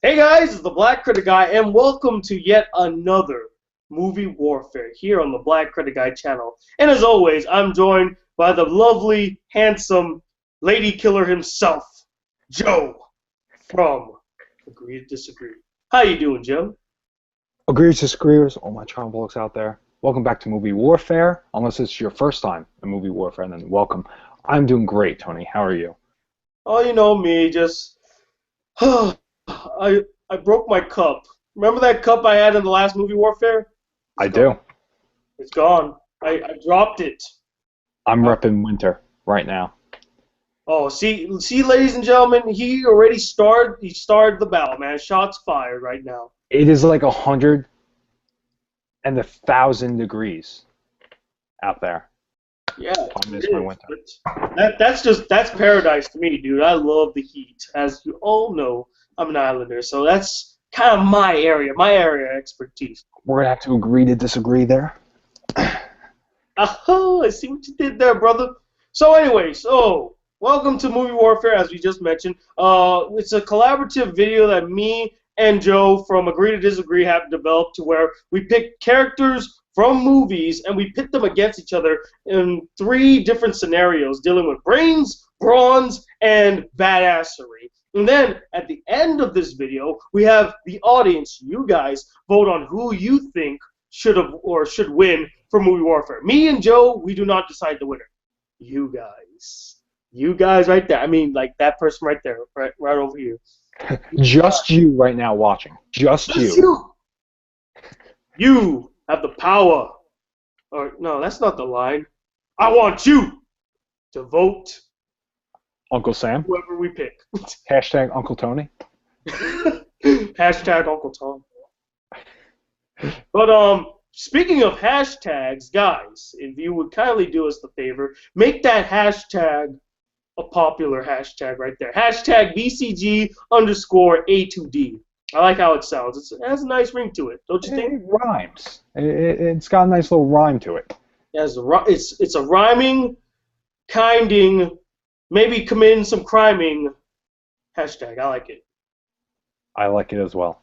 Hey guys, it's the Black Critic Guy, and welcome to yet another movie warfare here on the Black Critic Guy channel. And as always, I'm joined by the lovely, handsome lady killer himself, Joe from Agree to Disagree. How you doing, Joe? Agreeers, disagreeers, all my trombolos out there. Welcome back to Movie Warfare. Unless it's your first time in Movie Warfare, then welcome. I'm doing great, Tony. How are you? Oh, you know me, just I broke my cup. Remember that cup I had in the last movie warfare? It's I gone. do. It's gone. I dropped it. I'm repping winter right now. Oh, see, ladies and gentlemen, he already started. He started the battle, man. Shots fired right now. It is like 1,000 degrees out there. Yeah, I miss it my is. winter. But that's paradise to me, dude. I love the heat, as you all know. I'm an islander, so that's kind of my area of expertise. We're gonna have to agree to disagree there. Oh, I see what you did there, brother. So anyway, welcome to Movie Warfare, as we just mentioned. It's a collaborative video that me and Joe from Agree to Disagree have developed to where we pick characters from movies and we pit them against each other in three different scenarios dealing with brains, brawns, and badassery. And then at the end of this video, we have the audience, you guys, vote on who you think should win for Movie Warfare. Me and Joe, we do not decide the winner. You guys. You guys right there. I mean, like that person right there, right over here. Just you right now watching. Just Just you. you. You have the power. Or no, that's not the line. I want you to vote Uncle Sam. whoever we pick. Hashtag Uncle Tony. Hashtag Uncle Tom. But speaking of hashtags, guys, if you would kindly do us the favor, make that hashtag a popular hashtag right there. Hashtag BCG underscore A2D. I like how it sounds. It has a nice ring to it, don't you think? It rhymes. It's got a nice little rhyme to it. It's a rhyming, kinding, maybe committing some criming hashtag. I like it. I like it as well.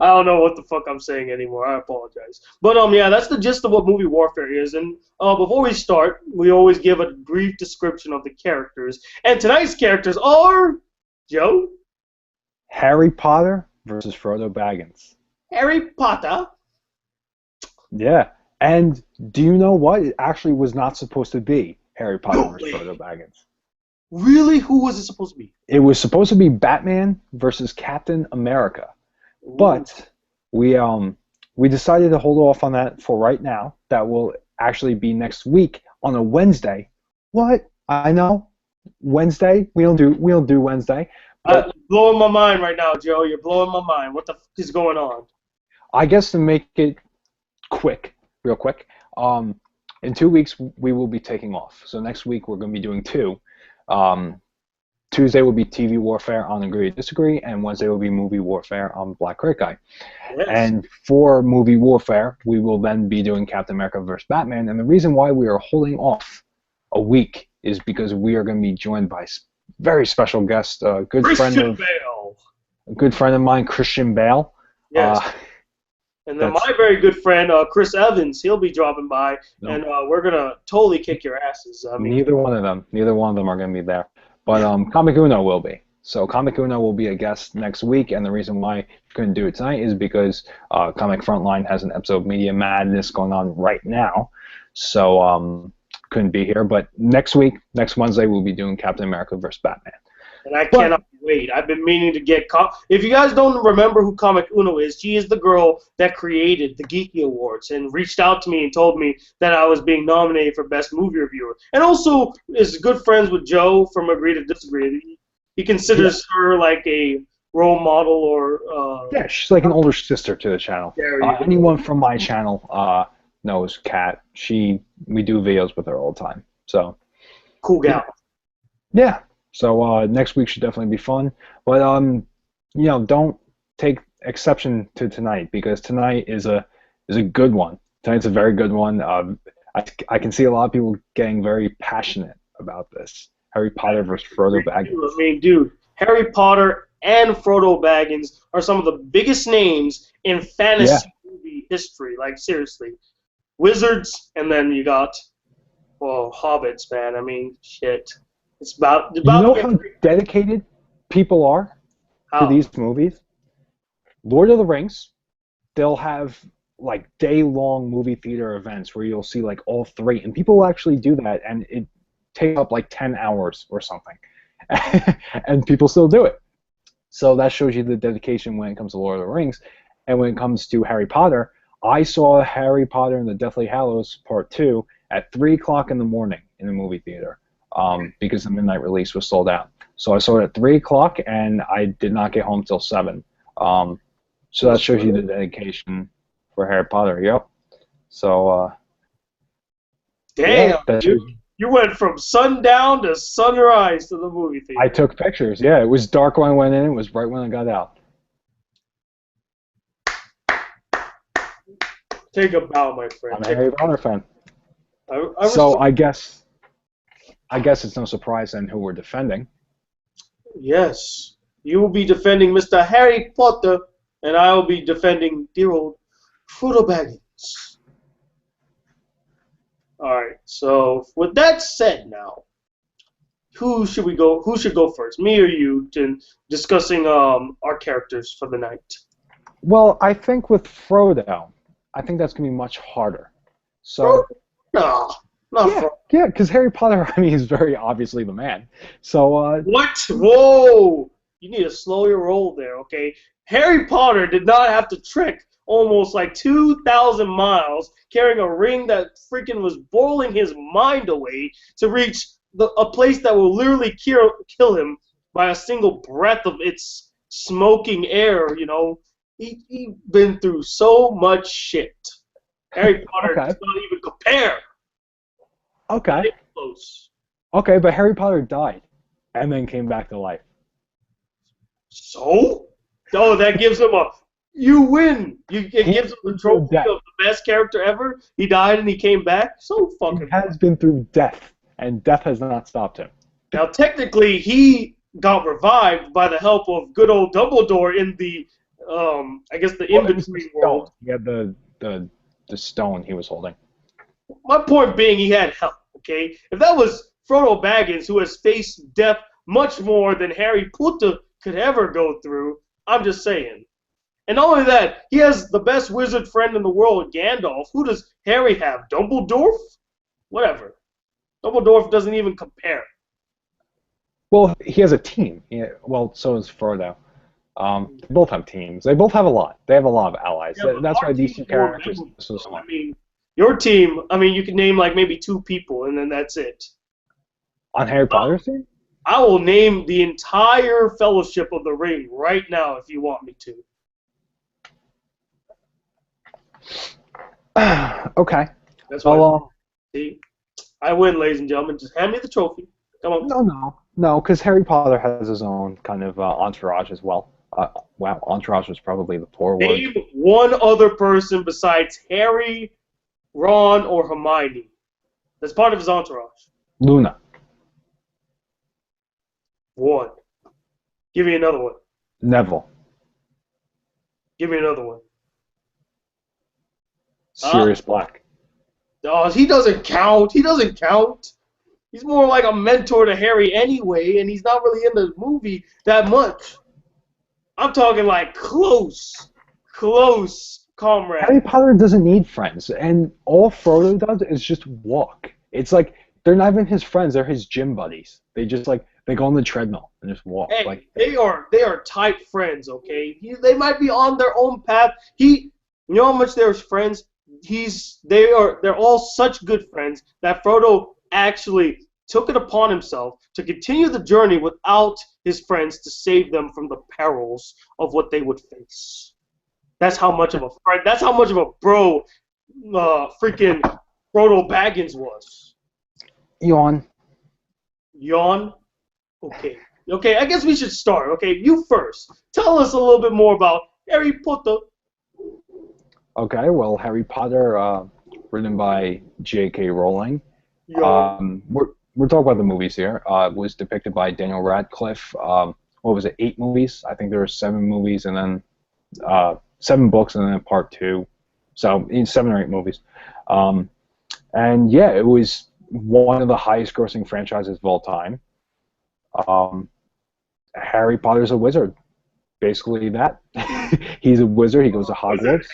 I don't know what the fuck I'm saying anymore. I apologize. But yeah, that's the gist of what movie warfare is. And before we start, we always give a brief description of the characters. And tonight's characters are Joe, Harry Potter versus Frodo Baggins. Harry Potter. Yeah. And do you know what? It actually was not supposed to be Harry Potter No versus way. Frodo Baggins. Really? Who was it supposed to be? It was supposed to be Batman versus Captain America. But we decided to hold off on that for right now. That will actually be next week on a Wednesday. What? I know. Wednesday? We don't do Wednesday. But You're blowing my mind right now, Joe. You're blowing my mind. What the fuck is going on? I guess to make it real quick, in 2 weeks we will be taking off. So next week we're going to be doing two. Tuesday will be TV Warfare on Agree to Disagree, and Wednesday will be Movie Warfare on Black Critic Guy. Yes. And for Movie Warfare, we will then be doing Captain America vs. Batman. And the reason why we are holding off a week is because we are going to be joined by very special guest, a good friend of mine, Christian Bale. Yes. And then my very good friend, Chris Evans, he'll be dropping by, and we're going to totally kick your asses. I mean, neither one of them are going to be there. But Comic Uno will be. So Comic Uno will be a guest next week, and the reason why we couldn't do it tonight is because Comic Frontline has an episode of Media Madness going on right now. So couldn't be here. But next week, next Wednesday, we'll be doing Captain America vs. Batman. And I cannot wait. I've been meaning to get If you guys don't remember who Comic Uno is, she is the girl that created the Geeky Awards and reached out to me and told me that I was being nominated for Best Movie Reviewer. And also is good friends with Joe from Agree to Disagree. He considers her like a role model or... yeah, she's like an older sister to the channel. Anyone from my channel knows Kat. We do videos with her all the time. So cool gal. Yeah. So next week should definitely be fun, but don't take exception to tonight because tonight is a good one. Tonight's a very good one. I can see a lot of people getting very passionate about this. Harry Potter versus Frodo Baggins. I mean, dude, Harry Potter and Frodo Baggins are some of the biggest names in Yeah. fantasy movie history. Like, seriously. Wizards, and then you got, well, hobbits, man. I mean, shit. It's about You to know get how dedicated people are to how. these movies? Lord of the Rings, they'll have like day-long movie theater events where you'll see like all three, and people will actually do that, and it takes up like 10 hours or something, and people still do it. So that shows you the dedication when it comes to Lord of the Rings, and when it comes to Harry Potter. I saw Harry Potter and the Deathly Hallows Part 2 at 3 o'clock in the morning in the movie theater because the midnight release was sold out. So I saw it at 3 o'clock, and I did not get home till 7. So that shows you the dedication for Harry Potter. Yep. So Damn, yeah, you went from sundown to sunrise to the movie theater. I took pictures. Yeah, it was dark when I went in. It was bright when I got out. Take a bow, my friend. I'm a Harry Potter fan. So I guess it's no surprise then who we're defending. yes, you will be defending Mr. Harry Potter, and I will be defending dear old Frodo Baggins. All right. So with that said, now who should we go? Who should go first, me or you, to discussing our characters for the night? Well, I think with Frodo, I think that's gonna be much harder. So No, not Frodo. yeah, because Harry Potter, I mean, is very obviously the man. So What? Whoa! You need to slow your roll there, okay? Harry Potter did not have to trek almost like 2,000 miles carrying a ring that freaking was boiling his mind away to reach a place that will literally kill him by a single breath of its smoking air, you know? He been through so much shit. Harry Potter Okay. does not even compare. okay, Close. okay, but Harry Potter died and then came back to life. So? Oh, that gives him a. You win. It gives him the trophy of the best character ever. He died and he came back. So He fucking. has been through death, and death has not stopped him. Now, technically, he got revived by the help of good old Dumbledore in the, I guess the in-between world. He had the stone he was holding. My point being, he had help. Okay, if that was Frodo Baggins, who has faced death much more than Harry Potter could ever go through, I'm just saying. And not only that, he has the best wizard friend in the world, Gandalf. Who does Harry have? Dumbledore? Whatever. Dumbledore doesn't even compare. Well, he has a team. Well, so does Frodo. They both have teams. They both have a lot. They have a lot of allies. Yeah, That's why these two characters memorable, are so smart. I mean, your team, I mean, you can name like maybe 2 people, and then that's it. On Harry Potter's team? I will name the entire Fellowship of the Ring right now if you want me to. Okay. That's why. Well, See, I win, ladies and gentlemen. Just hand me the trophy. Come on. no, because Harry Potter has his own kind of entourage as well. Wow, entourage was probably the poor word. Name one other person besides Harry, Ron, or Hermione that's part of his entourage. Luna. One. Give me another one. Neville. Give me another one. Sirius Black. Oh, he doesn't count. He doesn't count. He's more like a mentor to Harry anyway, and he's not really in the movie that much. I'm talking like close comrade. Harry Potter doesn't need friends, and all Frodo does is just walk. It's like they're not even his friends; they're his gym buddies. They just they go on the treadmill and just walk. Hey, they are tight friends, okay? They might be on their own path. You know how much they're friends. They're all such good friends that Frodo actually took it upon himself to continue the journey without his friends to save them from the perils of what they would face. That's how much of a friend. That's how much of a bro, freaking Frodo Baggins was. Yawn. Yawn. Okay. Okay. I guess we should start. Okay. You first. Tell us a little bit more about Harry Potter. Okay. Well, Harry Potter, written by J.K. Rowling. We're talking about the movies here. Was depicted by Daniel Radcliffe, what was it, 8 movies? I think there were 7 movies and then 7 books and then part 2. So 7 or 8 movies. And yeah, it was one of the highest grossing franchises of all time. Harry Potter's a wizard. Basically that. He's a wizard. He goes to Hogwarts.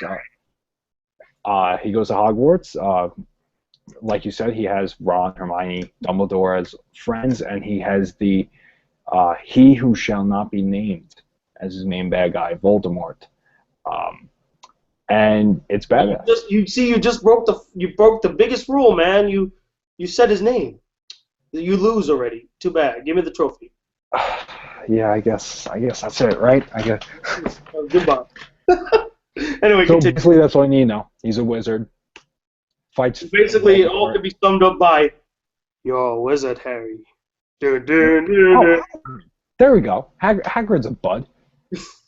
Like you said, he has Ron, Hermione, Dumbledore as friends, and he has the He Who Shall Not Be Named as his main bad guy, Voldemort. And it's badass. You just broke the biggest rule, man. You said his name. You lose already. Too bad. Give me the trophy. Yeah, I guess that's it, right? I guess. Goodbye. Anyway, so continue. basically, that's all I need now. He's a wizard. Fights. Basically, it all can be summed up by, "You're a wizard, Harry." There we go. Hagrid's a bud.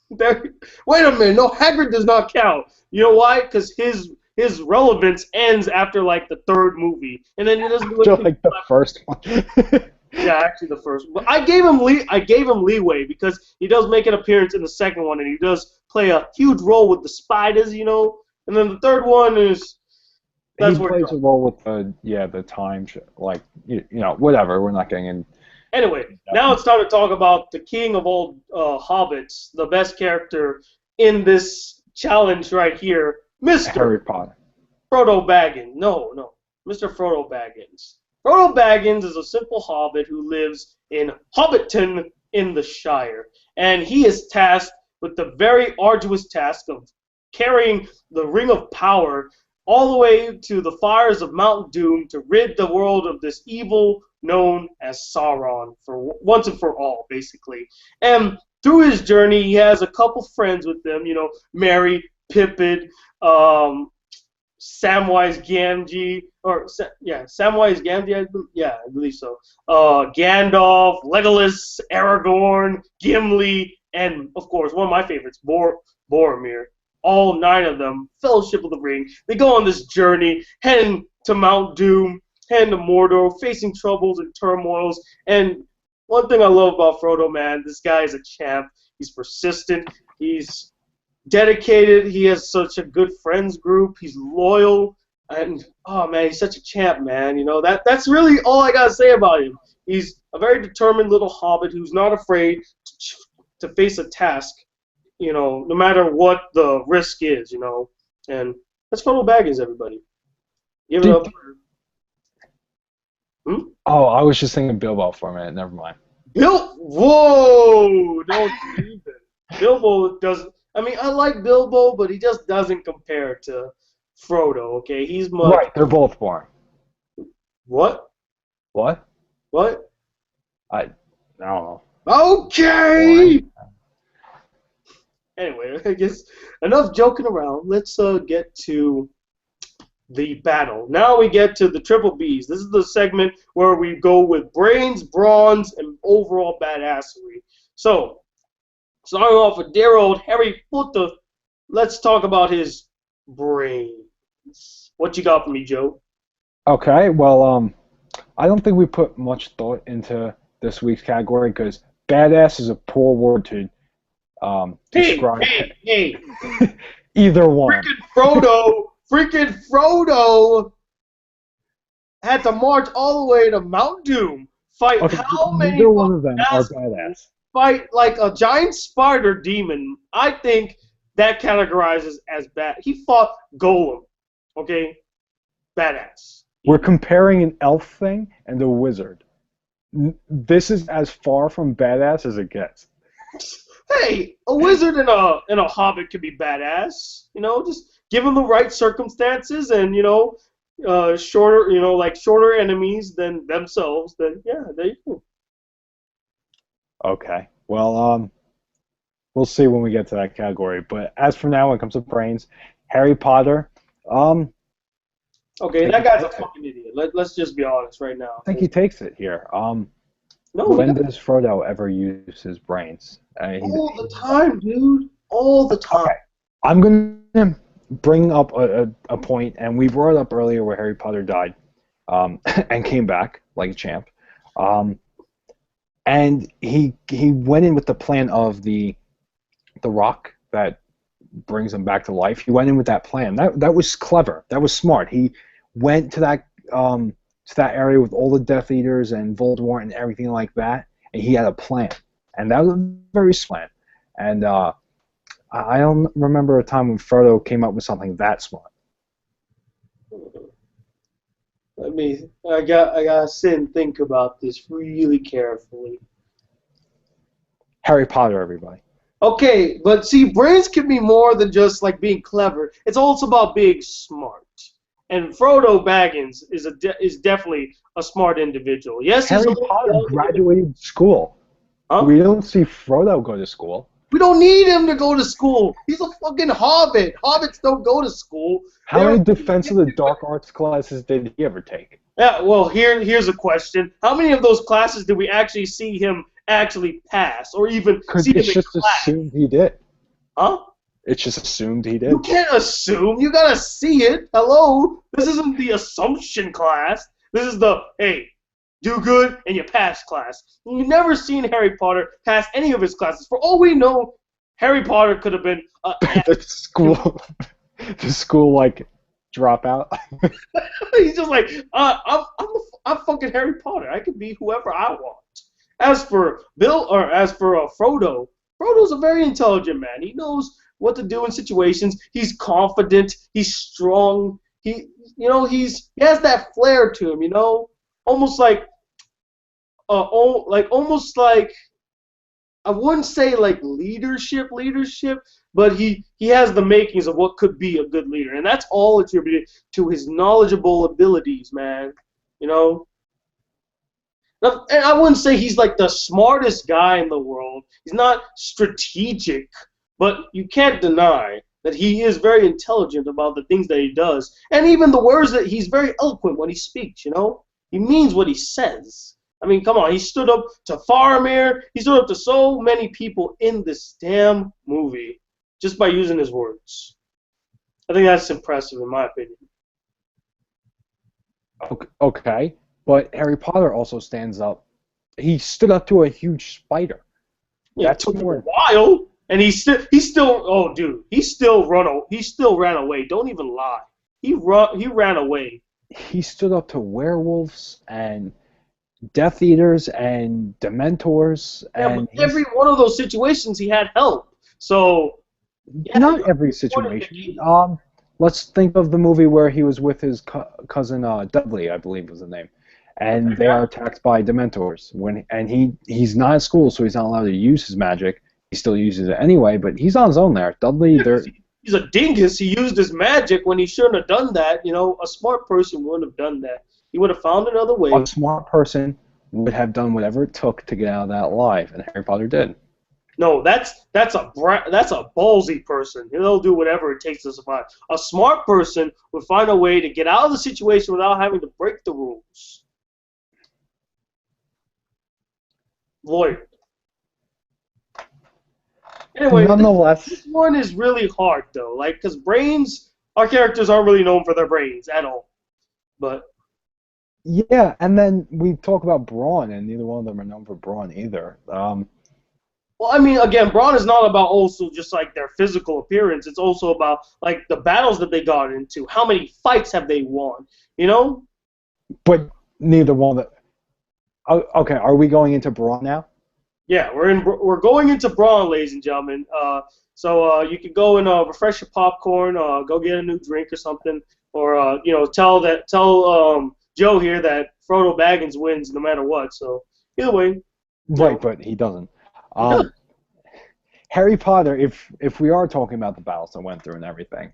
Wait a minute. No, Hagrid does not count. You know why? Because his relevance ends after like the 3rd movie, and then he doesn't do anything. Like the first one. Yeah, actually the first one. But I gave him leeway because he does make an appearance in the 2nd one, and he does play a huge role with the spiders, you know. And then the 3rd one is he plays a role with the time, like you know, whatever. We're not getting in. Anyway, now it's time to talk about the king of all hobbits, the best character in this challenge right here, Mr. Harry Potter. Frodo Baggins. No, Mr. Frodo Baggins. Frodo Baggins is a simple hobbit who lives in Hobbiton in the Shire, and he is tasked with the very arduous task of carrying the Ring of Power all the way to the fires of Mount Doom to rid the world of this evil known as Sauron for once and for all, basically. And through his journey, he has a couple friends with him, you know, Merry, Pippin, Samwise Gamgee, Samwise Gamgee, I believe so. Gandalf, Legolas, Aragorn, Gimli, and of course one of my favorites, Boromir. All 9 of them, Fellowship of the Ring. They go on this journey, heading to Mount Doom, heading to Mordor, facing troubles and turmoils. And one thing I love about Frodo, man, this guy is a champ. He's persistent. He's dedicated. He has such a good friends group. He's loyal. And, oh, man, he's such a champ, man. You know, that's really all I got to say about him. He's a very determined little hobbit who's not afraid to face a task, you know, no matter what the risk is, you know. And that's Frodo Baggins, everybody. Give it up. Oh, I was just thinking Bilbo for a minute. Never mind. Whoa! Don't even. Bilbo doesn't. I mean, I like Bilbo, but he just doesn't compare to Frodo. Okay, he's much. Right, they're both boring. What? What? What? I don't know. Okay. Anyway, I guess enough joking around. Let's get to the battle. Now we get to the Triple Bs. This is the segment where we go with brains, bronze, and overall badassery. So, starting off with dear old Harry Potter, let's talk about his brains. What you got for me, Joe? Okay, well, I don't think we put much thought into this week's category because badass is a poor word to describe. Hey. Either one. Freaking Frodo had to march all the way to Mount Doom, fight how many? Neither one of them are badass. Fight like a giant spider demon. I think that categorizes as bad. He fought Golem. Okay, badass. We're comparing an elf thing and a wizard. This is as far from badass as it gets. Hey, a wizard and a hobbit could be badass. You know, just give them the right circumstances and, you know, shorter enemies than themselves. Then yeah, there you go. Okay. Well, we'll see when we get to that category. But as for now, when it comes to brains, Harry Potter. Okay, that guy's a fucking idiot. Let's just be honest right now. I think he takes it here. When does Frodo ever use his brains? All the time, dude. All the time. Okay. I'm going to bring up a point, and we brought it up earlier where Harry Potter died and came back like a champ. And he went in with the plan of the rock that brings him back to life. He went in with that plan. That was clever. That was smart. He went to that area with all the Death Eaters and Voldemort and everything like that, and he had a plan. And that was a very smart. And I don't remember a time when Frodo came up with something that smart. I gotta sit and think about this really carefully. Harry Potter, everybody. Okay, but see, brains can be more than just like being clever. It's also about being smart. And Frodo Baggins is definitely a smart individual. Yes, he's Harry a Potter little graduated school. huh? We don't see Frodo go to school. We don't need him to go to school. He's a fucking hobbit. Hobbits don't go to school. How many Defense of the Dark Arts classes did he ever take? Yeah, well, here's a question. How many of those classes did we actually see him actually pass, or even see him It's in just class? assumed he did. Huh? It's just assumed he did. You can't assume. You gotta see it. Hello? This isn't the assumption class. This is the, hey, do good and you pass class. You've never seen Harry Potter pass any of his classes. For all we know, Harry Potter could have been the school like dropout. he's just like, I'm fucking Harry Potter. I can be whoever I want. As for Frodo, Frodo's a very intelligent man. He knows what to do in situations. He's confident. He's strong. He has that flair to him. Almost like, almost like, I wouldn't say like leadership, but he has the makings of what could be a good leader, and that's all attributed to his knowledgeable abilities, man. And I wouldn't say he's like the smartest guy in the world. He's not strategic, but you can't deny that he is very intelligent about the things that he does, and even the words that he's very eloquent when he speaks. He means what he says. I mean, come on, he stood up to Faramir. He stood up to so many people in this damn movie just by using his words. I think that's impressive, in my opinion. Okay, but Harry Potter also stands up. He stood up to a huge spider. Yeah, it took him a while, and he still he still ran away. Don't even lie. He ran away. He stood up to werewolves and Death Eaters and Dementors, and every one of those situations he had help. So not every situation. Let's think of the movie where he was with his cousin Dudley, I believe was the name, and they are attacked by Dementors. He's not at school, so he's not allowed to use his magic. He still uses it anyway, but he's on his own there. Dudley, he's a dingus. He used his magic when he shouldn't have done that. A smart person wouldn't have done that. He would have found another way. A smart person would have done whatever it took to get out of that alive, and Harry Potter did. No, that's a ballsy person. He'll do whatever it takes to survive. A smart person would find a way to get out of the situation without having to break the rules. Lawyer. Anyway, nonetheless, this one is really hard though, because our characters aren't really known for their brains at all. But yeah, and then we talk about brawn, and neither one of them are known for brawn either. Well, I mean, again, brawn is not about also just like their physical appearance. It's also about like the battles that they got into. How many fights have they won? But neither one of them. Okay, are we going into brawn now? Yeah, we're going into brawn, ladies and gentlemen. So you can go and refresh your popcorn, go get a new drink or something, or tell Joe here that Frodo Baggins wins no matter what. So either way. Right, but he doesn't. Harry Potter, if we are talking about the battles that went through and everything,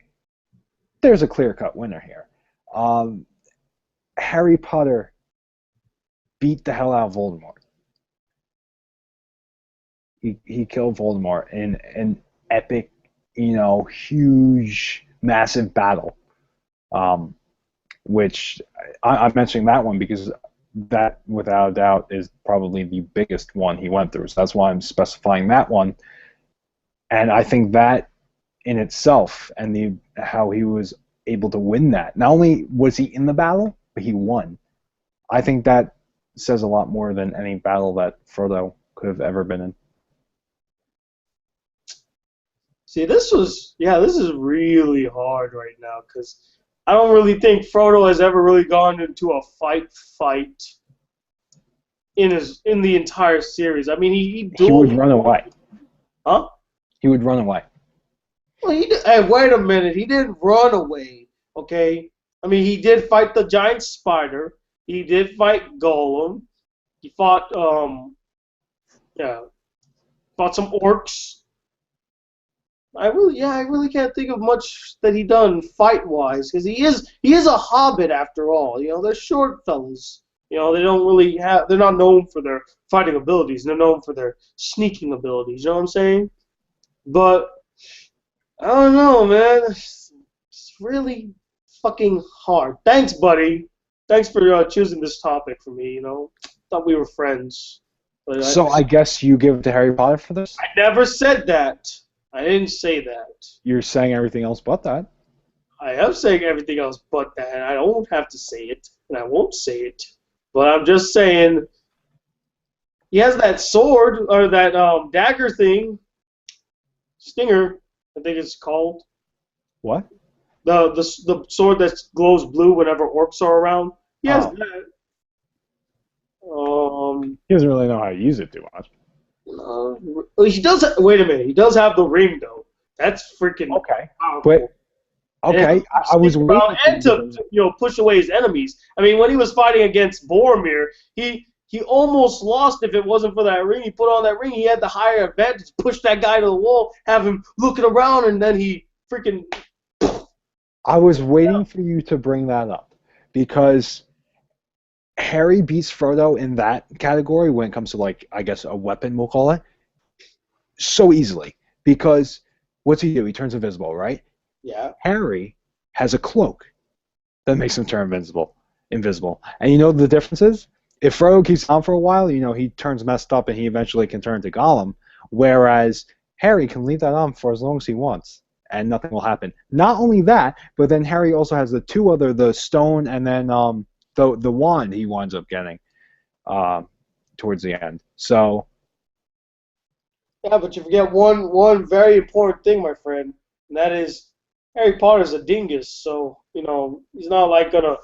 there's a clear-cut winner here. Harry Potter beat the hell out of Voldemort. He killed Voldemort in an epic, huge, massive battle. Which I'm mentioning that one because that, without a doubt, is probably the biggest one he went through. So that's why I'm specifying that one. And I think that in itself, and how he was able to win that. Not only was he in the battle, but he won. I think that says a lot more than any battle that Frodo could have ever been in. See, this is really hard right now because I don't really think Frodo has ever really gone into a fight in the entire series. I mean, He would run away. Huh? He would run away. Well, hey, wait a minute. He didn't run away, okay? I mean, he did fight the giant spider. He did fight Gollum. He fought, fought some orcs. I really can't think of much that he done fight-wise, because he is a hobbit after all. You know, they're short fellas. You know, they're not known for their fighting abilities. They're known for their sneaking abilities. You know what I'm saying? But I don't know, man. It's really fucking hard. Thanks, buddy. Thanks for choosing this topic for me. You know, thought we were friends. But So I guess you give it to Harry Potter for this? I never said that. I didn't say that. You're saying everything else but that. I am saying everything else but that. I don't have to say it, and I won't say it. But I'm just saying, he has that sword, or that dagger thing. Stinger, I think it's called. What? The sword that glows blue whenever orcs are around. He has that. He doesn't really know how to use it too much. He does. Wait a minute. He does have the ring though. That's freaking powerful. But okay, I was waiting and to push away his enemies. I mean, when he was fighting against Boromir, he almost lost if it wasn't for that ring. He put on that ring. He had the higher advantage. Push that guy to the wall, have him looking around, and then he freaking. I was waiting for you to bring that up because Harry beats Frodo in that category when it comes to, like, I guess a weapon, we'll call it, so easily. Because what's he do? He turns invisible, right? Yeah. Harry has a cloak that makes him turn invisible. And you know the difference is? If Frodo keeps on for a while, you know, he turns messed up and he eventually can turn to Gollum, whereas Harry can leave that on for as long as he wants, and nothing will happen. Not only that, but then Harry also has the stone and then the wand he winds up getting towards the end. So yeah, but you forget one very important thing, my friend, and that is Harry Potter's a dingus, so you know he's not like gonna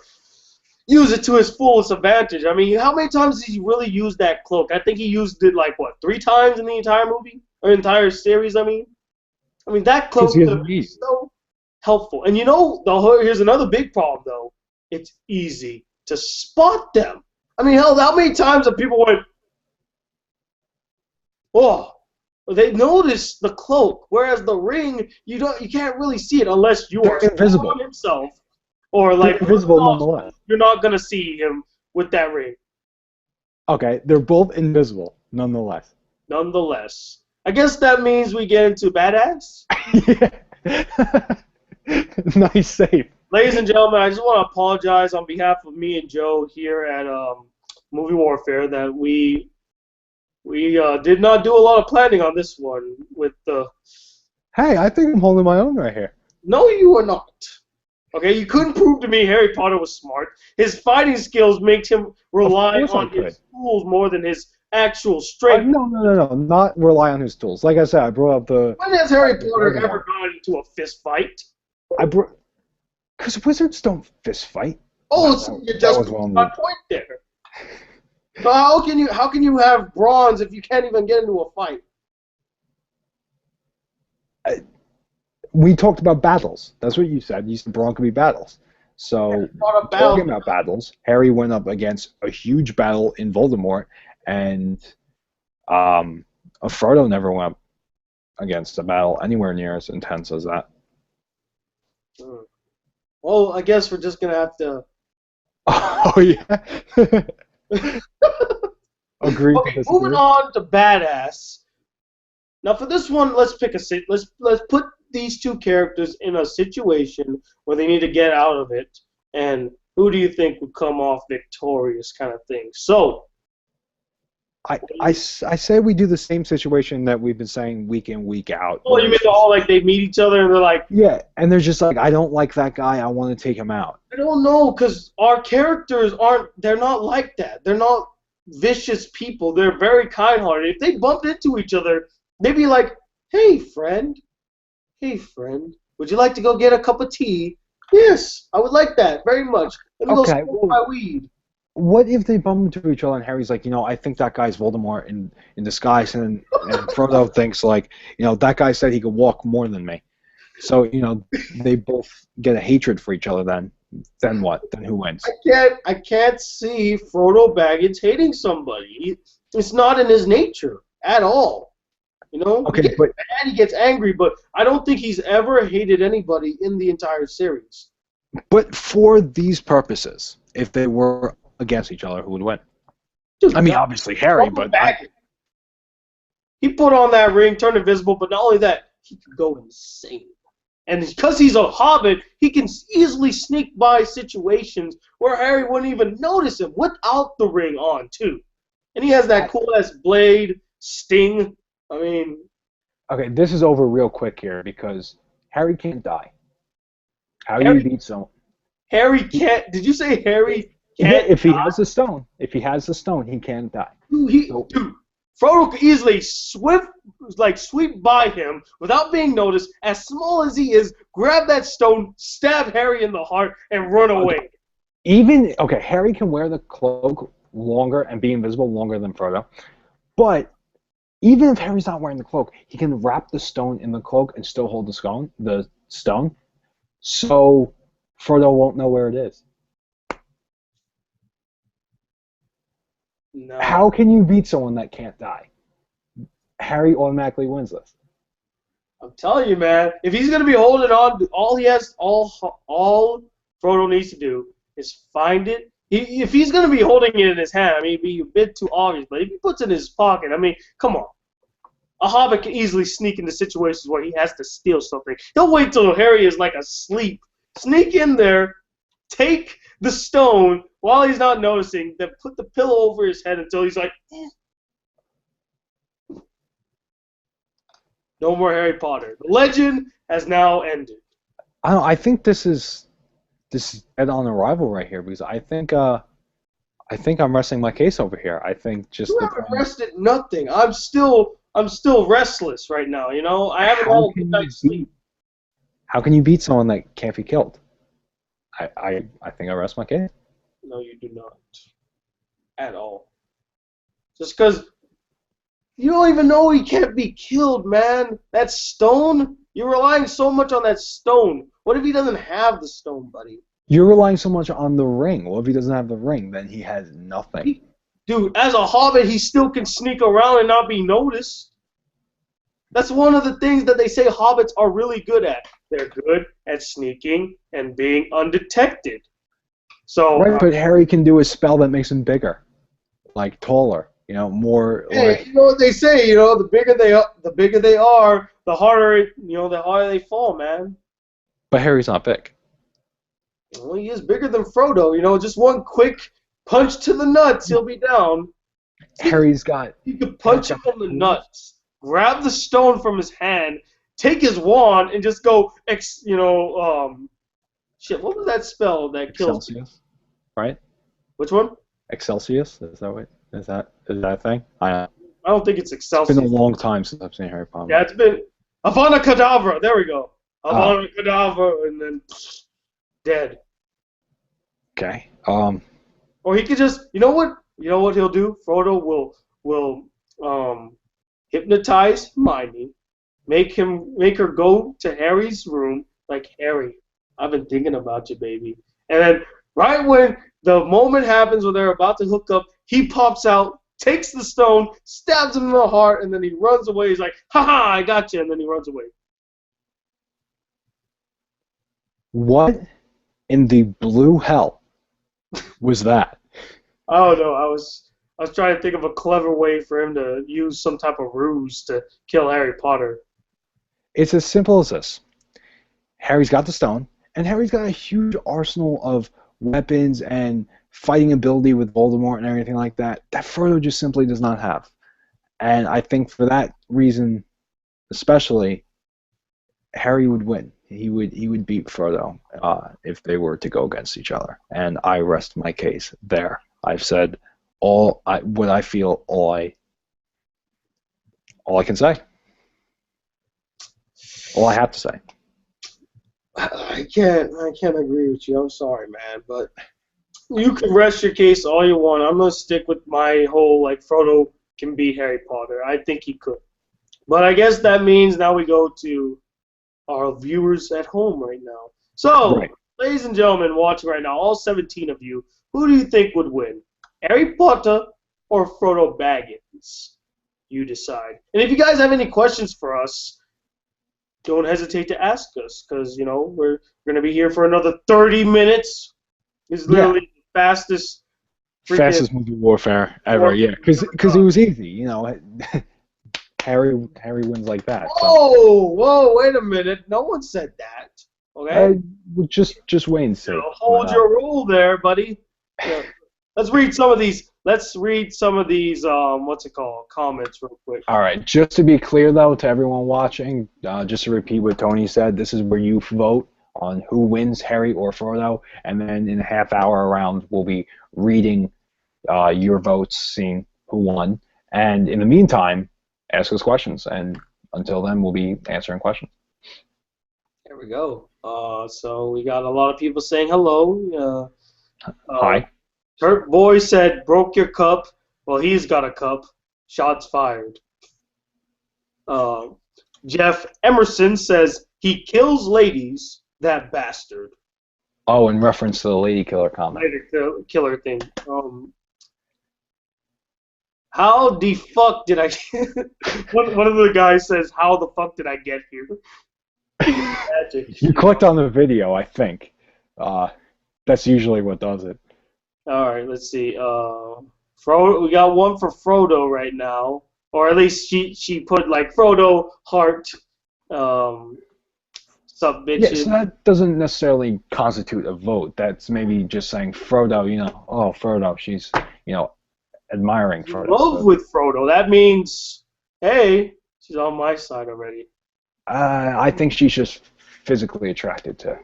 use it to his fullest advantage. I mean, how many times did he really use that cloak? I think he used it like 3 times in the entire movie or entire series. I mean that cloak is so helpful. And you know, here's another big problem though. It's easy to spot them. I mean, hell, how many times have people went, oh, they notice the cloak, whereas the ring, you can't really see it unless you are invisible himself, or like invisible nonetheless. You're not gonna see him with that ring. Okay, they're both invisible nonetheless. Nonetheless, I guess that means we get into badass. Nice save. Ladies and gentlemen, I just want to apologize on behalf of me and Joe here at Movie Warfare that we did not do a lot of planning on this one with the. Hey, I think I'm holding my own right here. No, you are not. Okay, you couldn't prove to me Harry Potter was smart. His fighting skills make him rely on his tools more than his actual strength. No, not rely on his tools. Like I said, I brought up the. When has Harry Potter ever gone into a fist fight? Because wizards don't fist fight. Oh, so you just my point there. So how can you have bronze if you can't even get into a fight? We talked about battles. That's what you said. You said brawn could be battles. So talking about battles, Harry went up against a huge battle in Voldemort, and Frodo never went up against a battle anywhere near as intense as that. Well, I guess we're just gonna have to. Oh yeah. Agreed. Okay, moving on to badass. Now for this one, let's put these two characters in a situation where they need to get out of it, and who do you think would come off victorious, kind of thing. So. I say we do the same situation that we've been saying week in, week out. Oh, you mean they meet each other and they're like... Yeah, and they're just like, I don't like that guy, I want to take him out. I don't know, because our characters they're not like that. They're not vicious people. They're very kind-hearted. If they bumped into each other, they'd be like, "Hey, friend. Hey, friend. Would you like to go get a cup of tea?" "Yes, I would like that very much. Let me go Okay, smoke well, my weed." what if they bump into each other and Harry's like, I think that guy's Voldemort in disguise, and Frodo thinks like, that guy said he could walk more than me. So, they both get a hatred for each other then what? Then who wins? I can't see Frodo Baggins hating somebody. It's not in his nature at all. He Okay, gets but mad, he gets angry, but I don't think he's ever hated anybody in the entire series. for these purposes, if they were against each other, who would win? Dude, I mean, obviously Harry, Frodo but Baggins. He put on that ring, turned invisible, but not only that, he could go insane. And because he's a hobbit, he can easily sneak by situations where Harry wouldn't even notice him without the ring on, too. And he has that cool-ass blade, sting. I mean... Okay, this is over real quick here because Harry can't die. How do you beat someone? Harry can't... Did you say Harry Yeah, can't if he die? has the stone. If he has the stone, he can't die. Dude, Frodo could easily sweep by him without being noticed, as small as he is, grab that stone, stab Harry in the heart, and run away. Harry can wear the cloak longer and be invisible longer than Frodo, but even if Harry's not wearing the cloak, he can wrap the stone in the cloak and still hold the stone, so Frodo won't know where it is. No. How can you beat someone that can't die? Harry automatically wins this. I'm telling you, man. If he's gonna be holding on, all Frodo needs to do is find it. If he's gonna be holding it in his hand, I mean, it'd be a bit too obvious. But if he puts it in his pocket, I mean, come on. A hobbit can easily sneak into situations where he has to steal something. He'll wait till Harry is like asleep, sneak in there, take the stone while he's not noticing, then put the pillow over his head until he's like, eh. No more Harry Potter. The legend has now ended. I think this is dead on arrival right here because I think I'm resting my case over here. I think just You haven't rested nothing. I'm still restless right now. I haven't had a good night's sleep. How can you beat someone that can't be killed? I think I rest my case. No, you do not. At all. Just because you don't even know he can't be killed, man. That stone, you're relying so much on that stone. What if he doesn't have the stone, buddy? You're relying so much on the ring. Well, if he doesn't have the ring, then he has nothing. Dude, as a hobbit, he still can sneak around and not be noticed. That's one of the things that they say hobbits are really good at. They're good at sneaking and being undetected. So, right, but Harry can do a spell that makes him bigger, like taller. More. Hey, you know what they say? The bigger they are, the harder they fall, man. But Harry's not big. Well, he is bigger than Frodo. Just one quick punch to the nuts, he'll be down. Harry's got. He could punch him in the nuts, grab the stone from his hand, take his wand, and just go. Shit. What was that spell that kills? Excelsius, right? Which one? Excelsius. Is that what? Is that a thing? I don't think it's Excelsius. It's been a long time since I've seen Harry Potter. Yeah, it's been Avada Kedavra. There we go. Avada Kedavra, and then dead. Okay. Or he could just, you know what he'll do? Frodo will hypnotize Hermione, make her go to Harry's room, like, Harry, I've been thinking about you, baby. And then right when the moment happens where they're about to hook up, he pops out, takes the stone, stabs him in the heart, and then he runs away. He's like, haha, I got you, and then he runs away. What in the blue hell was that? I don't know. I was trying to think of a clever way for him to use some type of ruse to kill Harry Potter. It's as simple as this. Harry's got the stone, and Harry's got a huge arsenal of weapons and fighting ability with Voldemort and everything like that Frodo just simply does not have. And I think for that reason, especially, Harry would win. He would beat Frodo if they were to go against each other. And I rest my case there. I've said what I feel, all I can say, all I have to say. I can't agree with you. I'm sorry, man, but you can rest your case all you want. I'm gonna stick with my whole like Frodo can be Harry Potter. I think he could, but I guess that means now we go to our viewers at home right now. So, Right. ladies and gentlemen watching right now, all 17 of you, who do you think would win, Harry Potter or Frodo Baggins? You decide. And if you guys have any questions for us, don't hesitate to ask us, because we're gonna be here for another 30 minutes. This is literally the Fastest movie warfare ever. Yeah, because it was easy. Harry wins like that. So. Whoa, wait a minute. No one said that. Okay. Just wait and see. Hold your roll there, buddy. Yeah. Let's read some of these. What's it called? Comments real quick. All right. Just to be clear, though, to everyone watching, just to repeat what Tony said, this is where you vote on who wins, Harry or Frodo, and then in a half hour around, we'll be reading your votes, seeing who won, and in the meantime, ask us questions, and until then, we'll be answering questions. There we go. So we got a lot of people saying hello. Hi. Turk Boy said, broke your cup. Well, he's got a cup. Shots fired. Jeff Emerson says, he kills ladies, that bastard. Oh, in reference to the lady killer comment. Lady killer thing. How the fuck did I... one of the guys says, how the fuck did I get here? Magic. You clicked on the video, I think. That's usually what does it. All right, let's see. Frodo, we got one for Frodo right now, or at least she put like Frodo heart. Sup, bitches. Yeah, so that doesn't necessarily constitute a vote. That's maybe just saying Frodo. Oh Frodo, she's admiring Frodo. Love with Frodo. That means, hey, she's on my side already. I think she's just physically attracted to.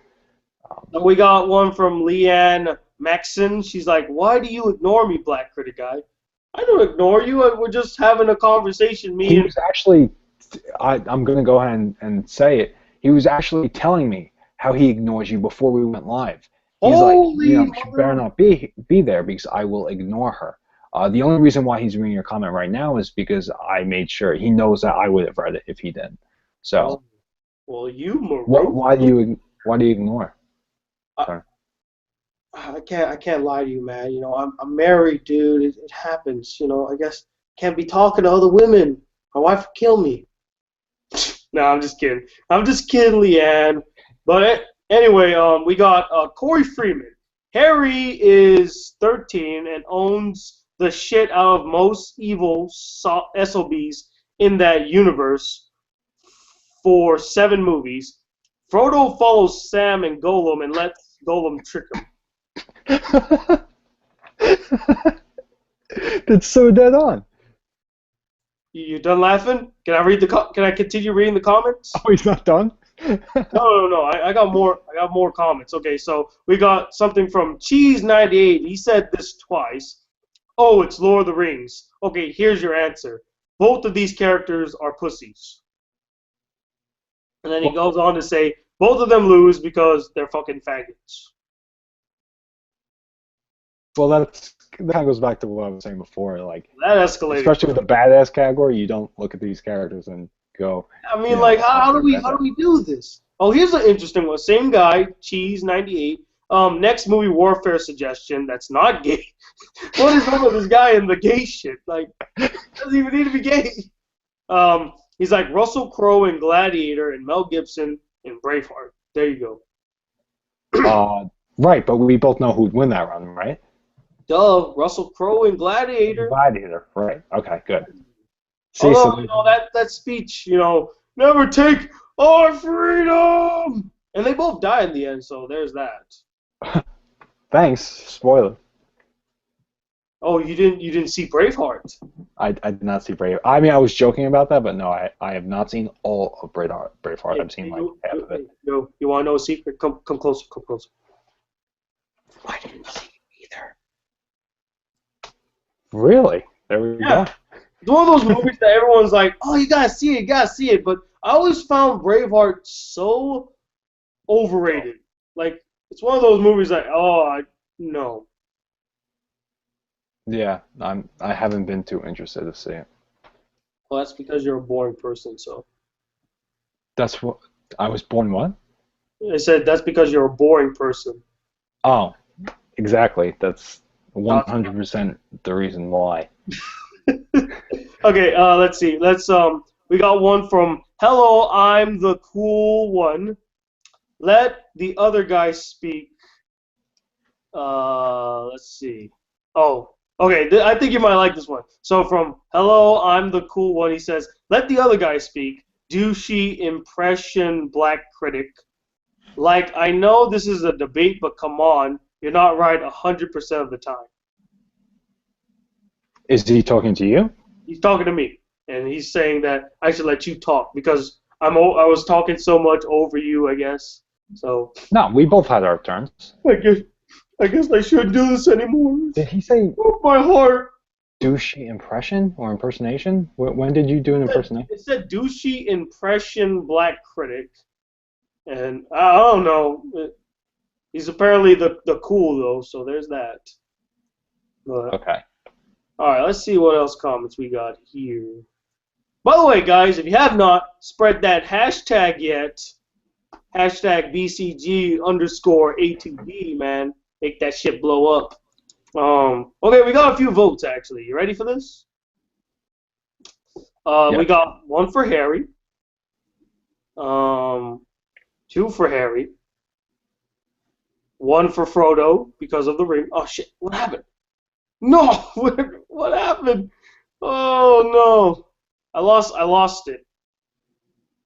We got one from Leanne Maxon. She's like, why do you ignore me, Black Critic Guy? I don't ignore you. We're just having a conversation. He was actually, I'm going to go ahead and say it. He was actually telling me how he ignores you before we went live. He's like, she better not be there because I will ignore her. The only reason why he's reading your comment right now is because I made sure he knows that I would have read it if he didn't. So, well, you why do you ignore? Sorry. I can't lie to you, man. I'm married, dude. It happens. I guess can't be talking to other women. My wife would kill me. No, I'm just kidding. I'm just kidding, Leanne. But anyway, we got Corey Freeman. Harry is 13 and owns the shit out of most evil SOBs in that universe for 7 movies. Frodo follows Sam and Gollum and lets Gollum trick him. That's so dead on. You done laughing? Can I continue reading the comments? Oh, he's not done? No. I got more comments. Okay, so we got something from Cheese98. He said this twice. Oh, it's Lord of the Rings. Okay, here's your answer. Both of these characters are pussies. And then he goes on to say, both of them lose because they're fucking faggots. Well, that kind of goes back to what I was saying before. Like, that escalated. Especially with the badass category, you don't look at these characters and go. I mean, how do we do this? Oh, here's an interesting one. Same guy, Cheese98. Next movie warfare suggestion that's not gay. What is wrong with this guy and the gay shit? Like, doesn't even need to be gay. He's like Russell Crowe in Gladiator and Mel Gibson in Braveheart. There you go. Right, but we both know who'd win that round, right? Duh, Russell Crowe in Gladiator. Gladiator, right? Okay, good. See, that speech, never take our freedom, and they both die in the end. So there's that. Thanks. Spoiler. Oh, you didn't see Braveheart? I did not see Braveheart. I mean, I was joking about that, but no, I have not seen all of Braveheart. Yeah, I've seen half of it. You want to know a secret? Come closer. Come closer. I didn't see it either. Really? There we go. Yeah. It's one of those movies that everyone's like, oh, you gotta see it, you gotta see it. But I always found Braveheart so overrated. Like, it's one of those movies that, no. Yeah, I haven't been too interested to see it. Well, that's because you're a boring person, so. That's what I was born what? I said that's because you're a boring person. Oh, exactly. That's Uh, 100% the reason why. okay, let's see. We got one from Hello, I'm the cool one. Let the other guy speak. Let's see. Oh, okay. I think you might like this one. So from Hello, I'm the cool one. He says, "Let the other guy speak." Douchey impression, black critic. Like I know this is a debate, but come on, you're not right 100% of the time. Is he talking to you? He's talking to me, and he's saying that I should let you talk because I was talking so much over you, I guess. So No, we both had our turns. I guess I guess I shouldn't do this anymore. Did he say Oh, my heart. douchey impression or impersonation? When did you do an impersonation? It said douchey impression black critic, and I don't know. He's apparently the cool though, so there's that. But Okay. all right, let's see what else comments we got here. By the way, guys, if you have not spread that hashtag yet, hashtag BCG underscore A2B, man, make that shit blow up. Okay, we got a few votes actually. You ready for this? Yeah. We got one for Harry, two for Harry, one for Frodo because of the ring. Oh shit! What happened? No! What happened? Oh no! I lost it.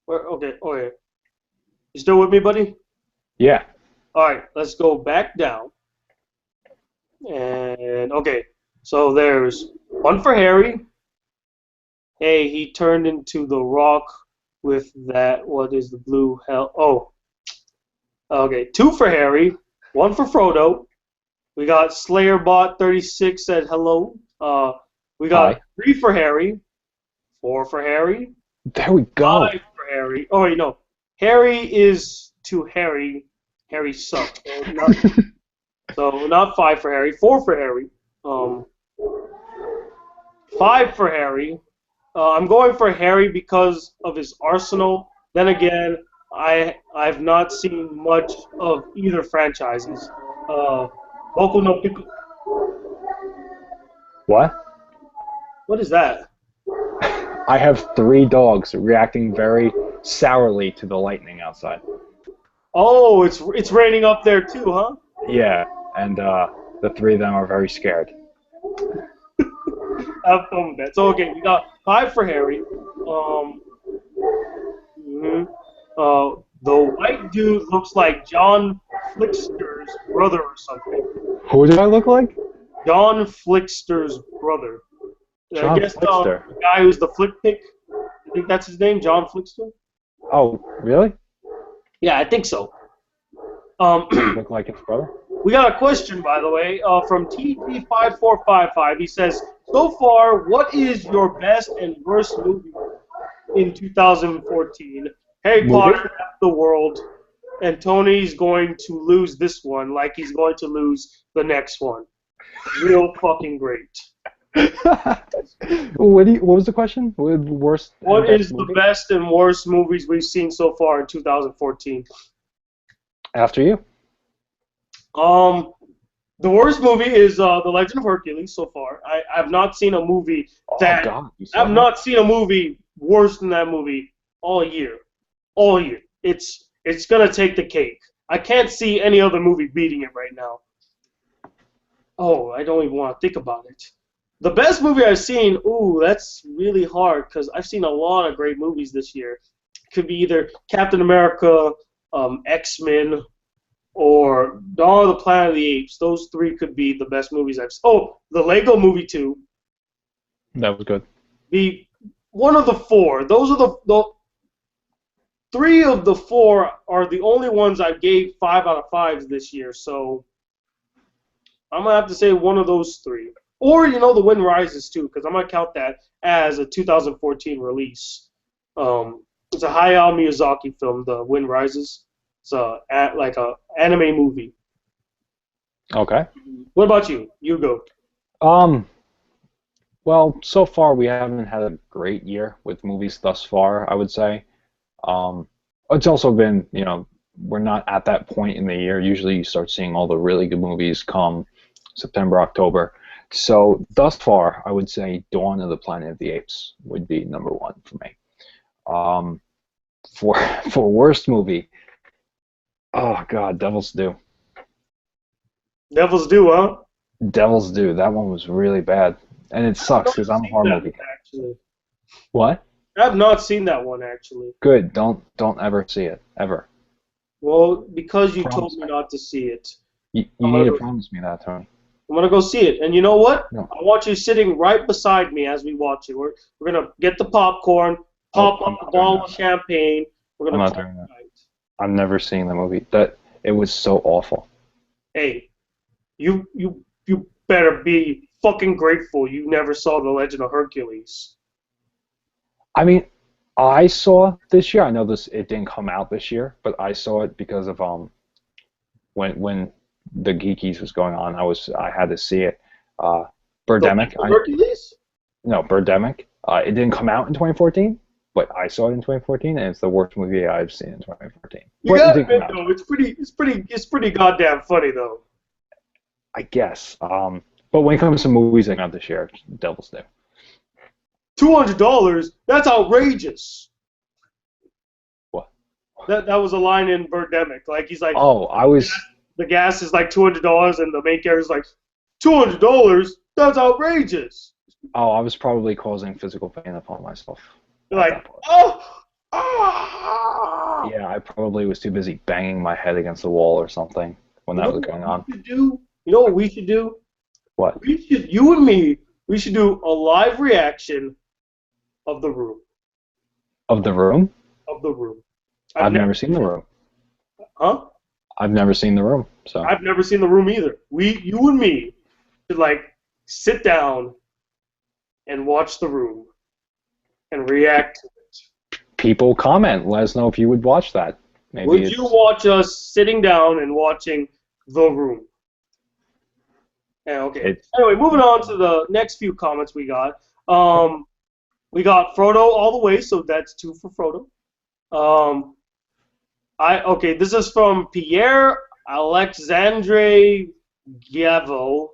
Where? Okay. Okay. You still with me, buddy? Yeah. All right. Let's go back down. And okay. So there's one for Harry. Hey, he turned into the Rock with that. What is the blue hell? Oh, okay. Two for Harry, one for Frodo. We got SlayerBot36 said hello. We got Hi. three for Harry, four for Harry, There we go. five for Harry. Oh wait, no. Harry is to Harry. Harry sucked. So not five for Harry, four for Harry. Five for Harry. I'm going for Harry because of his arsenal. Then again, I've not seen much of either franchises. Boku no Pico. What? What is that? I have 3 dogs reacting very sourly to the lightning outside. Oh, it's raining up there too, huh? Yeah, and the 3 of them are very scared. Have fun with that. So okay, we got five for Harry. The white dude looks like John Flickster's brother or something. Who do I look like? John Flickster's brother. I John guess Flickster. the guy who's the flick pick. I think that's his name, John Flickster. Oh, really? Yeah, I think so. Look like his brother? We got a question, by the way, from TT5455. He says, so far, what is your best and worst movie in 2014? Harry Potter left the world, and Tony's going to lose this one like he's going to lose the next one. Real fucking great. What was the question? Worst What and best is the movie? best and worst movies we've seen so far in 2014? After you? The worst movie is The Legend of Hercules so far. I've not seen a movie that Oh God, you saw I've that? not seen a movie worse than that movie all year. All year. It's gonna take the cake. I can't see any other movie beating it right now. Oh, I don't even want to think about it. The best movie I've seen, ooh, that's really hard because I've seen a lot of great movies this year. It could be either Captain America, X-Men, or Dawn of the Planet of the Apes. Those three could be the best movies I've seen. Oh, the Lego Movie 2. That was good. The one of the four. Those are the three of the four are the only ones I gave 5 out of 5s this year. So I'm gonna have to say one of those three. Or The Wind Rises too, because I'm gonna count that as a 2014 release. It's a Hayao Miyazaki film, The Wind Rises. It's like a anime movie. Okay. What about you? You go. Well, so far we haven't had a great year with movies thus far, I would say. It's also been, we're not at that point in the year. Usually you start seeing all the really good movies come September, October. So thus far, I would say Dawn of the Planet of the Apes would be number one for me. For worst movie, oh God, Devil's Due. Devil's Due, huh? Devil's Due. That one was really bad, and it sucks because I'm a horror movie guy. Actually, What? I have not seen that one actually. Good. Don't ever see it ever. Well, because you Promise told me me. not to see it, You I'm need gonna to go, promise me that, Tony. I'm gonna go see it. And you know what? No. I want you sitting right beside me as we watch it. We're gonna get the popcorn, Oh, pop I'm up a not doing bottle of that. champagne. We're I'm gonna not talk doing that. tonight. I'm never seeing the movie. That it was so awful. Hey, you better be fucking grateful you never saw The Legend of Hercules. I mean, I saw this year. I know it didn't come out this year, but I saw it because of when the Geekies was going on. I had to see it. Birdemic. Hercules? No, Birdemic. It didn't come out in 2014, but I saw it in 2014, and it's the worst movie I've seen in 2014. You But it gotta didn't come admit out. though, it's pretty goddamn funny though. I guess. But when it comes to movies that come out this year, Devil's Due. $200? That's outrageous. What? That was a line in Birdemic. Like he's like, Oh, the gas is like $200, and the main character's like, $200? That's outrageous. I was probably causing physical pain upon myself. You're at like, that point. oh. Yeah, I probably was too busy banging my head against the wall or something when that was going on. You know what we should do? What? You and me, we should do a live reaction of The Room. Of The Room? Of The Room. I've never seen The Room. Huh? I've never seen The Room. So I've never seen The Room either. You and me should like sit down and watch The Room and react to it. people comment. Let us know if you would watch that. Maybe Would you watch us sitting down and watching The Room? Yeah, okay. Anyway, moving on to the next few comments we got. We got Frodo all the way, so that's 2 for Frodo. This is from Pierre Alexandre Gavo.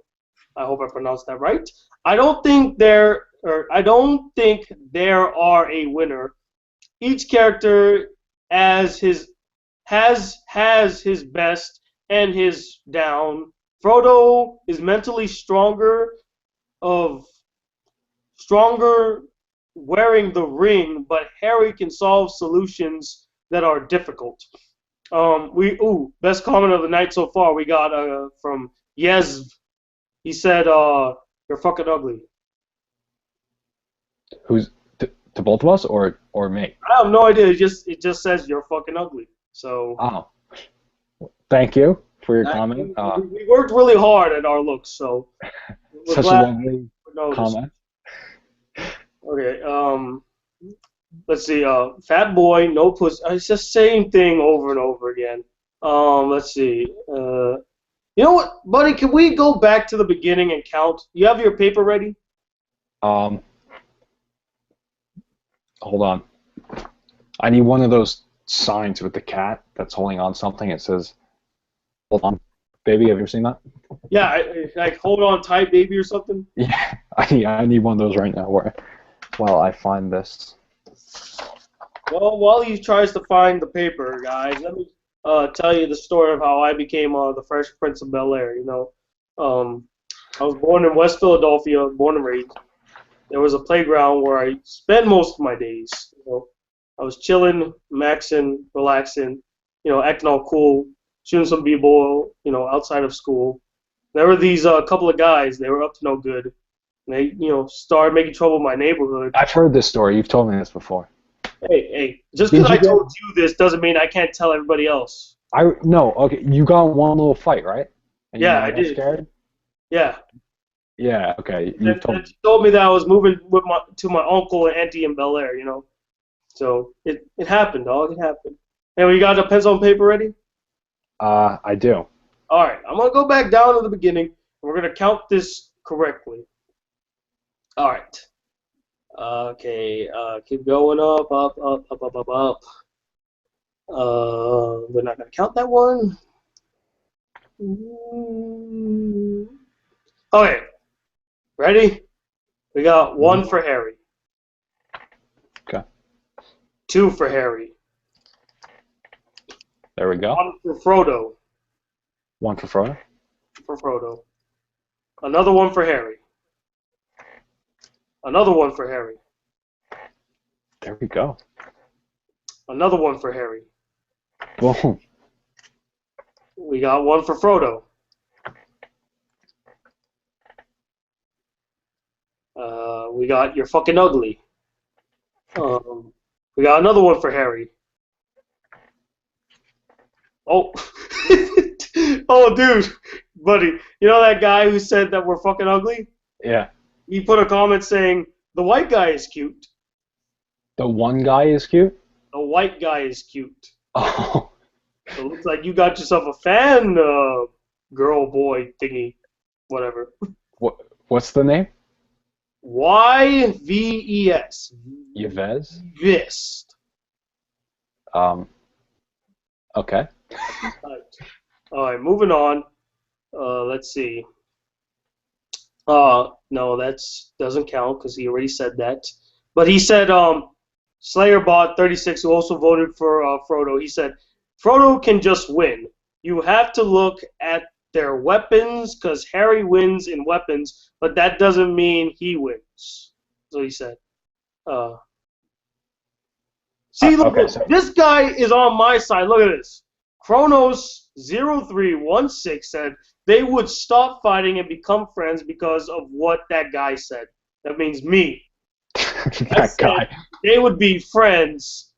I hope I pronounced that right. I don't think there are a winner. Each character has his best and his down. Frodo is mentally stronger wearing the ring, but Harry can solve solutions that are difficult. Best comment of the night so far we got from Yezv. He said, "You're fucking ugly." Who's to both of us or me? I have no idea. It just says you're fucking ugly. So. Oh, thank you for your comment. We worked really hard at our looks, so. Such a lovely comment. Okay. Let's see. Fat boy, no pussy. It's the same thing over and over again. Let's see. You know what, buddy? Can we go back to the beginning and count? You have your paper ready? Hold on. I need one of those signs with the cat that's holding on something. It says, "Hold on, baby." Have you ever seen that? Yeah, like hold on tight, baby, or something. Yeah, I need one of those right now. While I find this. Well, while he tries to find the paper, guys, let me tell you the story of how I became the Fresh Prince of Bel-Air. I was born in West Philadelphia, born and raised. There was a playground where I spent most of my days. I was chilling, maxing, relaxing, acting all cool, shooting some b-ball, outside of school. There were these couple of guys. They were up to no good. And they, started making trouble in my neighborhood. I've heard this story. You've told me this before. Hey, just because I told you this doesn't mean I can't tell everybody else. No, okay, you got one little fight, right? And yeah, I did. Scared? Yeah. Yeah. Okay. And, You've told. and she told me that I was moving with to my uncle and auntie in Bel Air, you know. So it happened, dog. It happened. And we got the pencil and paper ready? I do. All right. I'm going to go back down to the beginning. We're going to count this correctly. All right. Okay. Keep going up, up, up, up, up, up, up. We're not going to count that one. Okay. Ready? We got one for Harry. Okay. Two for Harry. There we go. One for Frodo. One for Frodo. For Frodo. Another one for Harry. Another one for Harry. There we go. Another one for Harry. Boom. We got one for Frodo. We got You're Fucking Ugly. We got another one for Harry. Oh. Oh, dude. Buddy, you know that guy who said that we're fucking ugly? Yeah. He put a comment saying, the white guy is cute. The one guy is cute. The white guy is cute. Oh. So it looks like you got yourself a fan, girl, boy, thingy, whatever. What's the name? YVES. Yves. Vist. Okay. All right, moving on. Let's see. No, that doesn't count because he already said that. But he said, SlayerBot36, who also voted for Frodo, he said, Frodo can just win. You have to look at their weapons because Harry wins in weapons, but that doesn't mean he wins. So he said. See, look, okay, so this guy is on my side. Look at this. Kronos0316 said they would stop fighting and become friends because of what that guy said. That means me. that guy. They would be friends.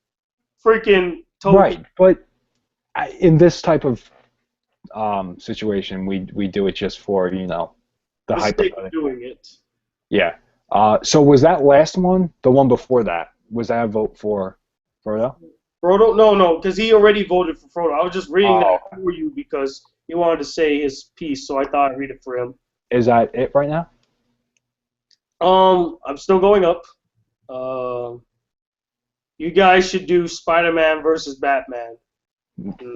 Freaking totally. Right, but in this type of situation, we do it just for the hypothetical. Doing it. Yeah. So was that last one the one before that? Was that a vote for Frodo? Frodo? No, because he already voted for Frodo. I was just reading that for you because he wanted to say his piece, so I thought I'd read it for him. Is that it right now? I'm still going up. You guys should do Spider-Man versus Batman.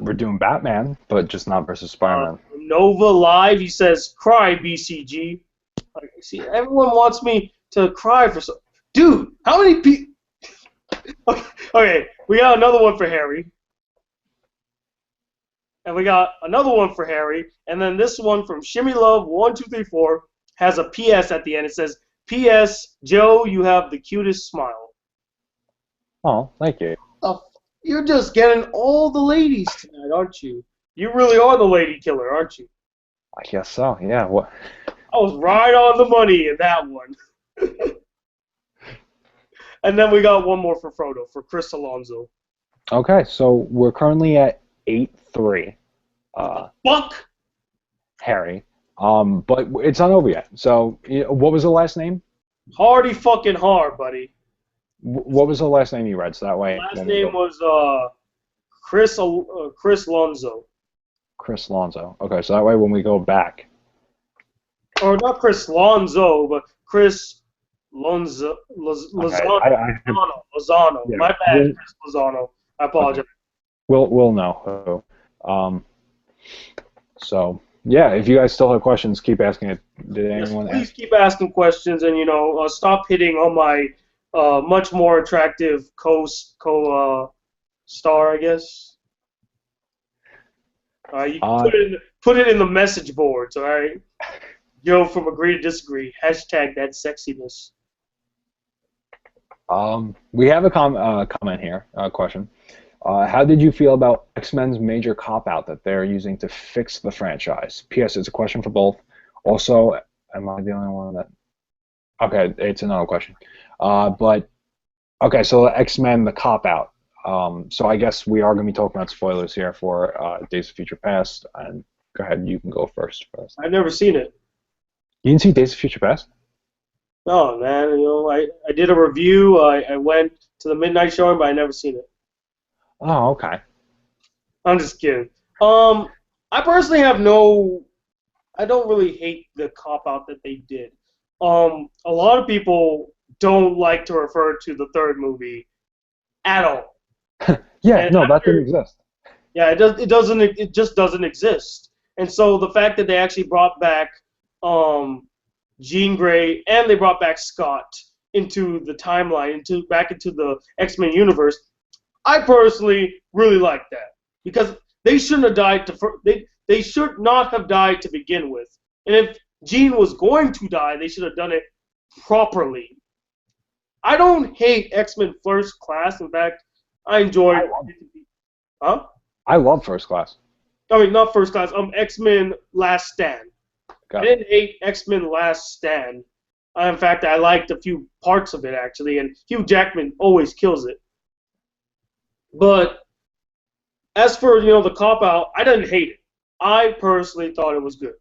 We're doing Batman, but just not versus Spider-Man. Nova Live, he says, cry, BCG. See, everyone wants me to cry for some. Dude, how many people? Okay, we got another one for Harry. And we got another one for Harry. And then this one from Shimmy Love 1234 has a PS at the end. It says, P.S. Joe, you have the cutest smile. Oh, thank you. You're just getting all the ladies tonight, aren't you? You really are the lady killer, aren't you? I guess so, yeah. What? I was right on the money in that one. And then we got one more for Frodo, for Chris Alonso. Okay, so we're currently at 8-3. Fuck! Harry. But it's not over yet. So, what was the last name? Hardy fucking hard, buddy. What was the last name you read? So that way. Last name was Chris Lonzo. Chris Lonzo. Okay, so that way when we go back. Or not Chris Lonzo, but Chris Lozano. Lozano. Yeah. My bad, Chris Lozano. I apologize. Okay. We'll know. So yeah, if you guys still have questions, keep asking it. Did anyone? Please keep asking questions, and stop hitting on my much more attractive co-star, I guess. All right, you can put it in the message boards. All right. Yo, from Agree to Disagree. Hashtag that sexiness. We have a comment here, question. How did you feel about X-Men's major cop-out that they're using to fix the franchise? P.S. It's a question for both. Also, am I the only one that... Okay, it's another question. Okay, so X-Men, the cop-out. So I guess we are going to be talking about spoilers here for Days of Future Past. And go ahead, you can go first. I've never seen it. You didn't see Days of Future Past? Oh man, I did a review. I went to the midnight showing, but I never seen it. Oh, okay. I'm just kidding. Um, I personally have no. I don't really hate the cop out that they did. A lot of people don't like to refer to the third movie at all, Yeah, and no, that didn't after, exist. yeah, it does. It doesn't. It just doesn't exist. And so the fact that they actually brought back um, Jean Grey and they brought back Scott into the timeline, into the X-Men universe, I personally really like that because they shouldn't have died they should not have died to begin with. And if Jean was going to die, they should have done it properly. I don't hate X-Men First Class. In fact, I enjoyed. I love, Huh? I love First Class. I mean, not First Class. X-Men Last Stand. I Okay. didn't hate X-Men Last Stand. In fact, I liked a few parts of it actually, and Hugh Jackman always kills it. But as for the cop out, I didn't hate it. I personally thought it was good.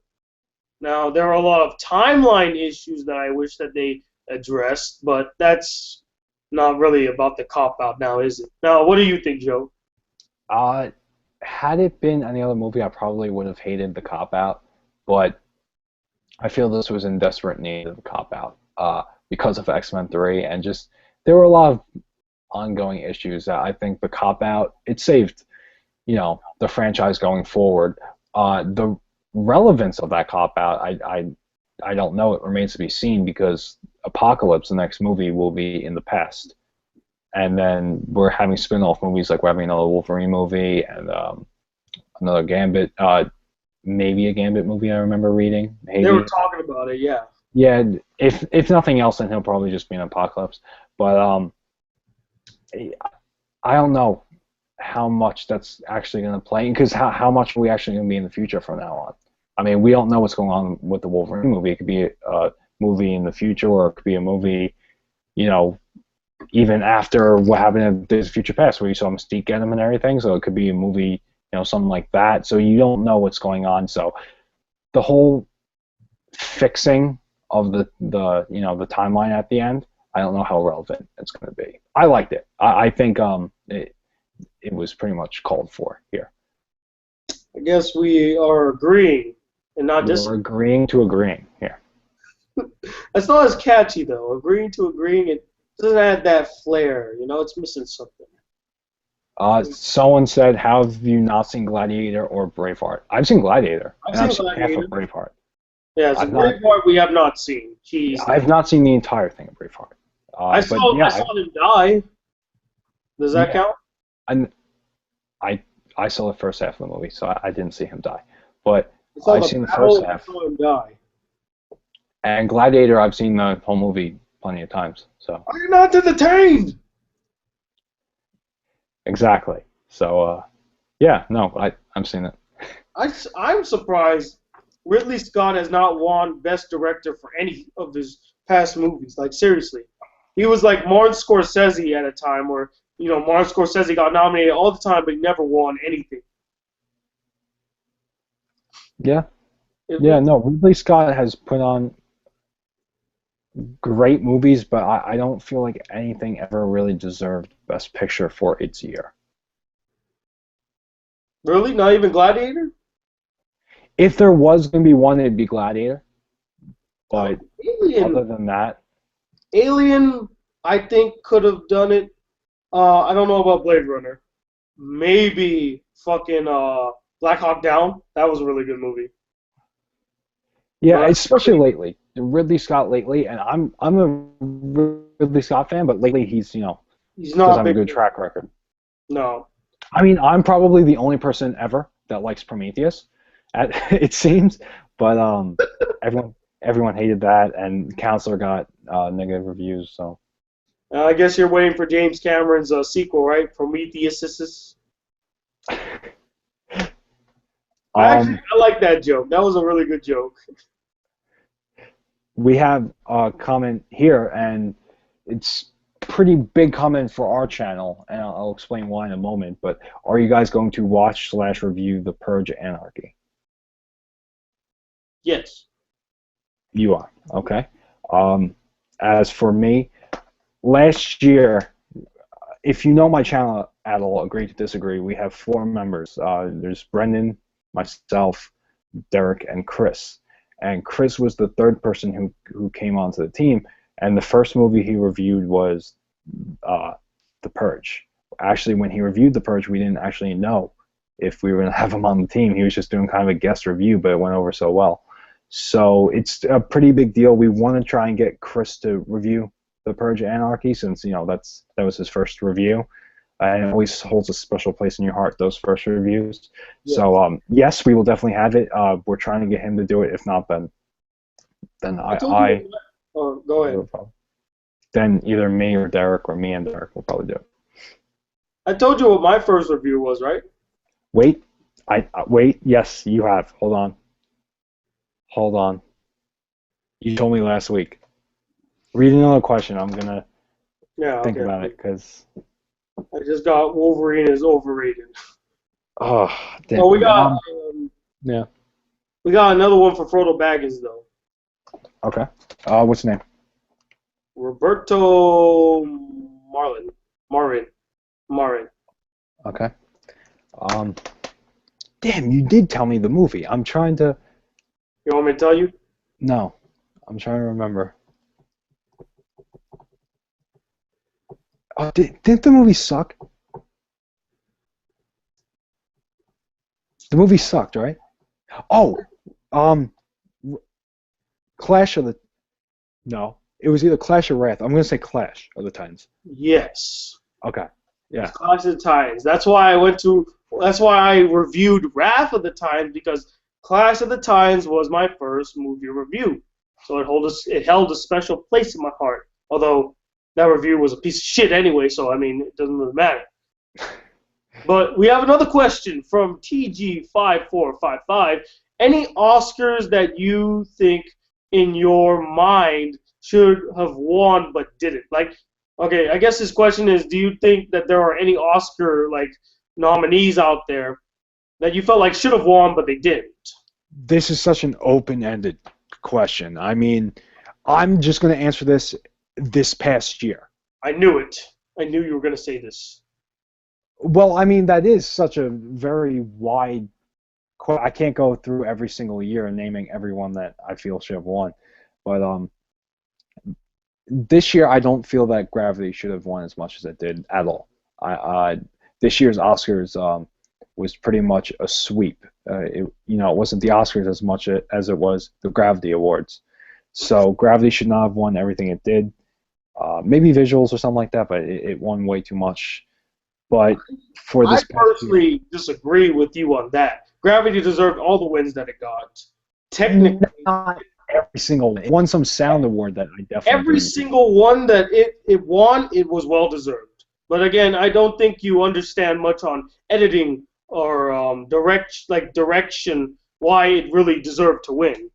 Now there are a lot of timeline issues that I wish that they addressed, but that's not really about the cop out now, is it? Now, what do you think, Joe? Uh, had it been any other movie, I probably would have hated the cop out, but I feel this was in desperate need of a cop out because of X-Men 3, and just there were a lot of ongoing issues that I think the cop out it saved, the franchise going forward. The relevance of that cop out, I don't know. It remains to be seen because Apocalypse, the next movie, will be in the past, and then we're having spin-off movies like we're having another Wolverine movie and another Gambit. Maybe a Gambit movie I remember reading. Maybe. They were talking about it, yeah. Yeah, if nothing else, then he'll probably just be an Apocalypse. But I don't know how much that's actually going to play, because how much are we actually going to be in the future from now on? I mean, we don't know what's going on with the Wolverine movie. It could be a movie in the future, or it could be a movie, even after what happened in Days of Future Past, where you saw Mystique get him and everything. So it could be a movie, something like that. So you don't know what's going on. So the whole fixing of the timeline at the end, I don't know how relevant it's going to be. I liked it. I think it was pretty much called for here. I guess we are agreeing and not We're disagreeing. agreeing to agreeing here. It's not as catchy though. Agreeing to agreeing, it doesn't have that flair. It's missing something. Someone said, "Have you not seen Gladiator or Braveheart?" I've seen Gladiator. I've seen half Gladiator. of Braveheart. Yeah, so I've not. Braveheart we have not seen. Jeez. I've not seen the entire thing of Braveheart. I saw him die. Does that count? And I saw the first half of the movie, so I didn't see him die. But I saw I've seen the first half. I saw him die. And Gladiator, I've seen the whole movie plenty of times. So Are you not entertained? exactly. So yeah, no, I'm seeing it. I'm surprised Ridley Scott has not won Best Director for any of his past movies. Like, seriously. He was like Martin Scorsese at a time where, Martin Scorsese got nominated all the time, but he never won anything. Yeah. Yeah, no, Ridley Scott has put on great movies, but I don't feel like anything ever really deserved Best Picture for its year. Really? Not even Gladiator? If there was going to be one, it'd be Gladiator. But Alien. other than that, Alien, I think, could have done it. I don't know about Blade Runner. Maybe fucking Black Hawk Down. That was a really good movie. yeah, But especially lately, Ridley Scott lately, and I'm a Ridley Scott fan, but lately he's he's doesn't not have a big. good track record. No. I mean, I'm probably the only person ever that likes Prometheus, it seems, but everyone hated that, and Counselor got negative reviews. So I guess you're waiting for James Cameron's sequel, right? Prometheus. I like that joke. That was a really good joke. we have a comment here, and it's pretty big comment for our channel, and I'll explain why in a moment. But are you guys going to watch/review The Purge Anarchy? Yes. You are. Okay. As for me, last year, if you know my channel at all, Agree to Disagree, we have 4 members. There's Brendan, myself, Derek, and Chris. And Chris was the third person who came onto the team. And the first movie he reviewed was The Purge. Actually, when he reviewed The Purge, we didn't actually know if we were going to have him on the team. He was just doing kind of a guest review, but it went over so well. So it's a pretty big deal. We want to try and get Chris to review The Purge Anarchy, since that was his first review. And it always holds a special place in your heart, those first reviews. Yeah. So yes, we will definitely have it. We're trying to get him to do it. If not, then go ahead. Then either me or Derek, or me and Derek will probably do it. I told you what my first review was, right? Wait, wait. Yes, you have. Hold on. You told me last week. Read another question. I'm gonna think about it, because I just got Wolverine is overrated. Oh, damn. Well, we got yeah. We got another one for Frodo Baggins though. Okay. What's his name? Roberto Marin. Okay. Damn, you did tell me the movie. I'm trying to. You want me to tell you? No, I'm trying to remember. Oh, didn't the movie suck? The movie sucked, right? Oh, Clash of the. No, it was either Clash or Wrath. I'm gonna say Clash of the Titans. Yes. Okay. Yeah. Clash of the Titans. That's why I reviewed Wrath of the Titans, because Clash of the Titans was my first movie review, so it held a special place in my heart. Although that review was a piece of shit anyway, so I mean it doesn't really matter. But we have another question from TG5455. Any Oscars that you think in your mind should have won but didn't? Like, okay, I guess this question is: do you think that there are any Oscar nominees out there that you felt like should have won but they didn't? This is such an open-ended question. I mean, I'm just going to answer this past year. I knew it. I knew you were going to say this. Well, I mean, that is such a very wide question. I can't go through every single year and naming everyone that I feel should have won. But this year, I don't feel that Gravity should have won as much as it did at all. This year's Oscars was pretty much a sweep. It wasn't the Oscars as much as it was the Gravity Awards. So Gravity should not have won everything it did. Maybe visuals or something like that, but it won way too much. But for this, I personally disagree with you on that. Gravity deserved all the wins that it got. Technically, not every single one. It won some sound award that I definitely. Every single one that it won, it was well deserved. But again, I don't think you understand much on editing or direction why it really deserved to win.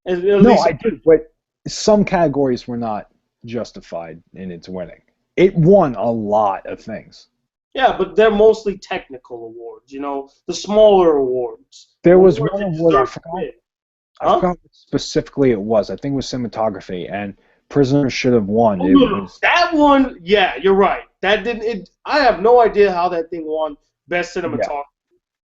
No, I do, but some categories were not justified in its winning. It won a lot of things. Yeah, but they're mostly technical awards, the smaller awards. There was one award I forgot what specifically it was. I think it was cinematography, and Prisoners should have won. That one, yeah, you're right. That didn't. I have no idea how that thing won Best Cinematography.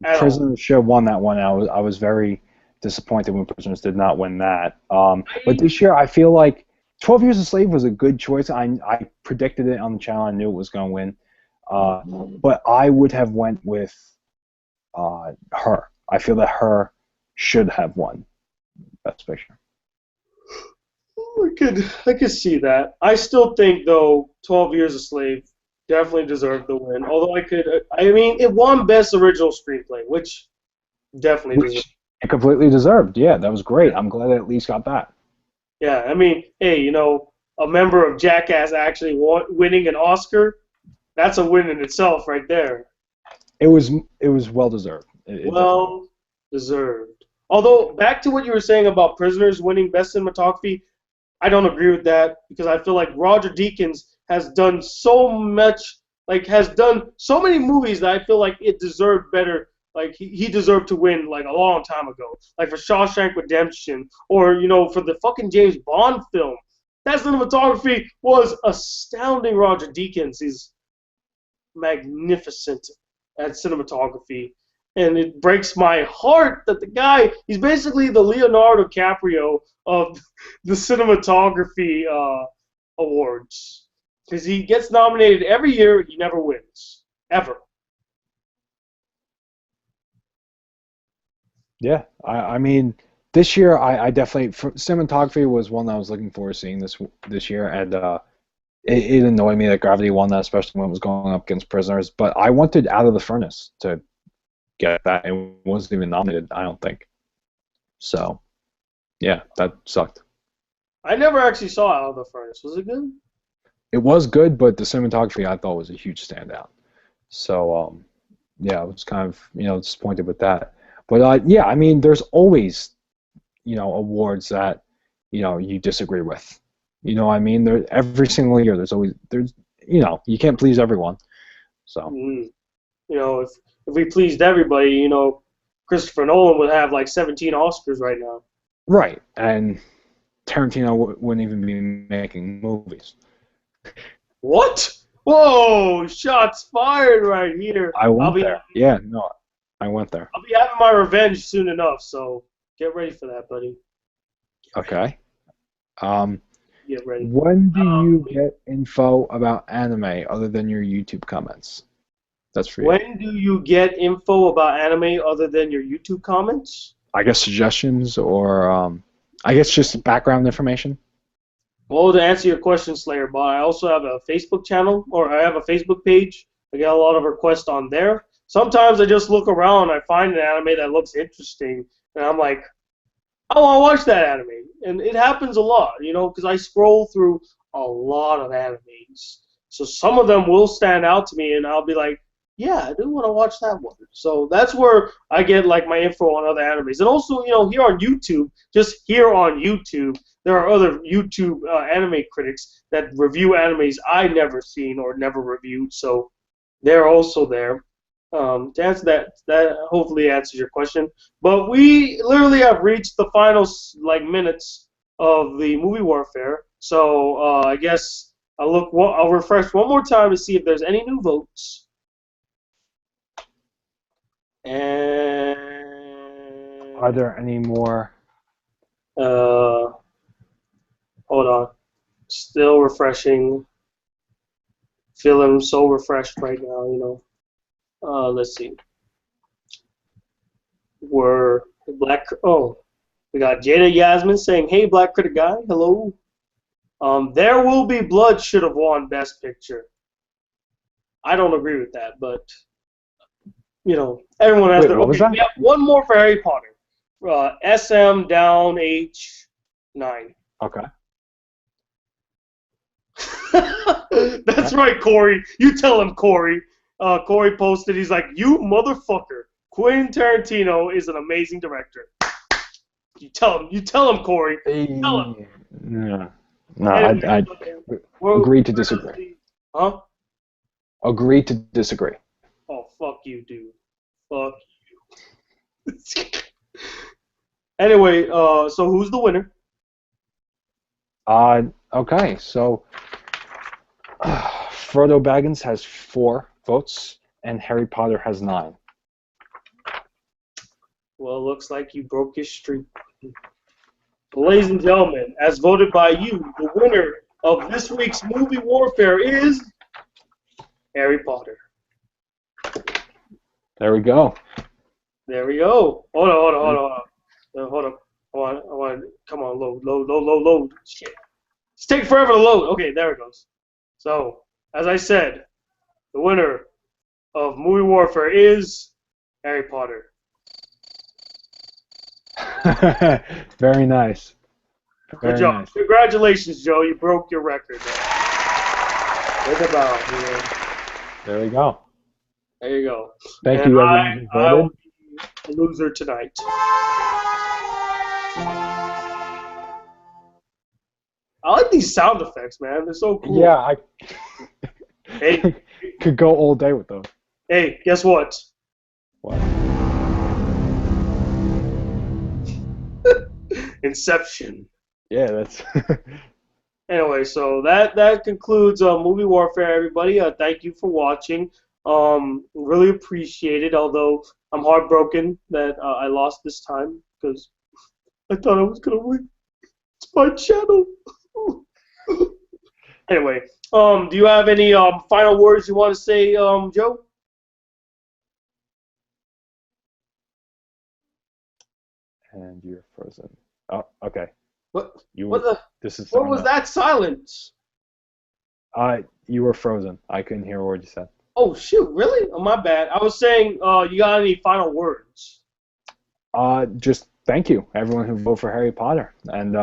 Yeah. Prisoners should have won that one. I was very disappointed when Prisoners did not win that. But this year, I feel like 12 Years a Slave was a good choice. I predicted it on the channel. I knew it was going to win. But I would have went with Her. I feel that Her should have won Best Picture. I could see that. I still think, though, 12 Years a Slave definitely deserved the win. Although it won Best Original Screenplay, which definitely deserved. It completely deserved. Yeah, that was great. I'm glad it at least got that. Yeah, I mean, hey, a member of Jackass actually winning an Oscar, that's a win in itself right there. It was well deserved. Well deserved. Although, back to what you were saying about Prisoners winning Best Cinematography, I don't agree with that, because I feel like Roger Deakins has done so much, has done so many movies that I feel like it deserved better Like he deserved to win like a long time ago. Like for Shawshank Redemption, or for the fucking James Bond film. That cinematography was astounding. Roger Deakins is magnificent at cinematography. And it breaks my heart that the guy, he's basically the Leonardo DiCaprio of the cinematography awards. Because he gets nominated every year, he never wins. Ever. Yeah, I mean, this year I definitely cinematography was one that I was looking forward to seeing this year, and it annoyed me that Gravity won that, especially when it was going up against Prisoners. But I wanted Out of the Furnace to get that. It wasn't even nominated, I don't think. So, yeah, that sucked. I never actually saw Out of the Furnace. Was it good? It was good, but the cinematography I thought was a huge standout. So, yeah, I was kind of disappointed with that. But yeah, I mean, there's always awards that you disagree with. You know what I mean? Every single year there's you can't please everyone. So if we pleased everybody, Christopher Nolan would have like 17 Oscars right now. Right, and Tarantino wouldn't even be making movies. What? Whoa! Shots fired right here. I went there. Yeah, no, I went there. I'll be having my revenge soon enough, so get ready for that, buddy. Okay. Get ready. When do you get info about anime other than your YouTube comments? That's for you. When do you get info about anime other than your YouTube comments? I guess suggestions or I guess just background information. Well, to answer your question, Slayer, but I also have a Facebook channel, or I have a Facebook page. I get a lot of requests on there. Sometimes I just look around, I find an anime that looks interesting, and I'm like, I want to watch that anime. And it happens a lot, because I scroll through a lot of animes. So some of them will stand out to me, and I'll be like, yeah, I do want to watch that one. So that's where I get like my info on other animes. And also, here on YouTube, just here on YouTube, there are other YouTube anime critics that review animes I never seen or never reviewed. So they're also there. To answer that hopefully answers your question. But we literally have reached the final minutes of the movie warfare. So I guess I'll refresh one more time to see if there's any new votes. And are there any more? Hold on. Still refreshing. Feeling so refreshed right now, let's see. We got Jada Yasmin saying, "Hey, Black Critic Guy, hello." There Will Be Blood should have won Best Picture. I don't agree with that, but everyone has their. Okay, we have one more for Harry Potter. SM down H9. Okay. That's right, Corey. You tell him, Corey. Corey posted, he's like, "You motherfucker. Quentin Tarantino is an amazing director." You tell him, Corey. Tell him. No, I agree to disagree. Huh? Agree to disagree. Oh, fuck you, dude. Fuck you. Anyway, so who's the winner? Okay, so Frodo Baggins has 4 votes, and Harry Potter has 9. Well, looks like you broke your streak. Ladies and gentlemen, as voted by you, the winner of this week's movie warfare is Harry Potter. There we go. There we go. Hold on. I want. Come on, load. Shit. It's taking forever to load. Okay, there it goes. So, as I said, the winner of movie warfare is Harry Potter. Very nice. Good job. Nice. Congratulations, Joe. You broke your record. Think about it. There we go. There you go. Thank you, everyone who voted. I will be a loser tonight. I like these sound effects, man. They're so cool. Yeah, Hey, could go all day with those. Hey, guess what? What? Inception. Yeah, that's. Anyway, so that concludes Movie Warfare, everybody. Thank you for watching. Really appreciate it. Although I'm heartbroken that I lost this time because I thought I was gonna win. It's my channel. Anyway, do you have any final words you want to say, Joe? And you're frozen. Oh, okay. What? You What were. the? This is. What was that silence? You were frozen. I couldn't hear a word you said. Oh shoot! Really? Oh, my bad. I was saying, you got any final words? Just thank you, everyone who voted for Harry Potter. And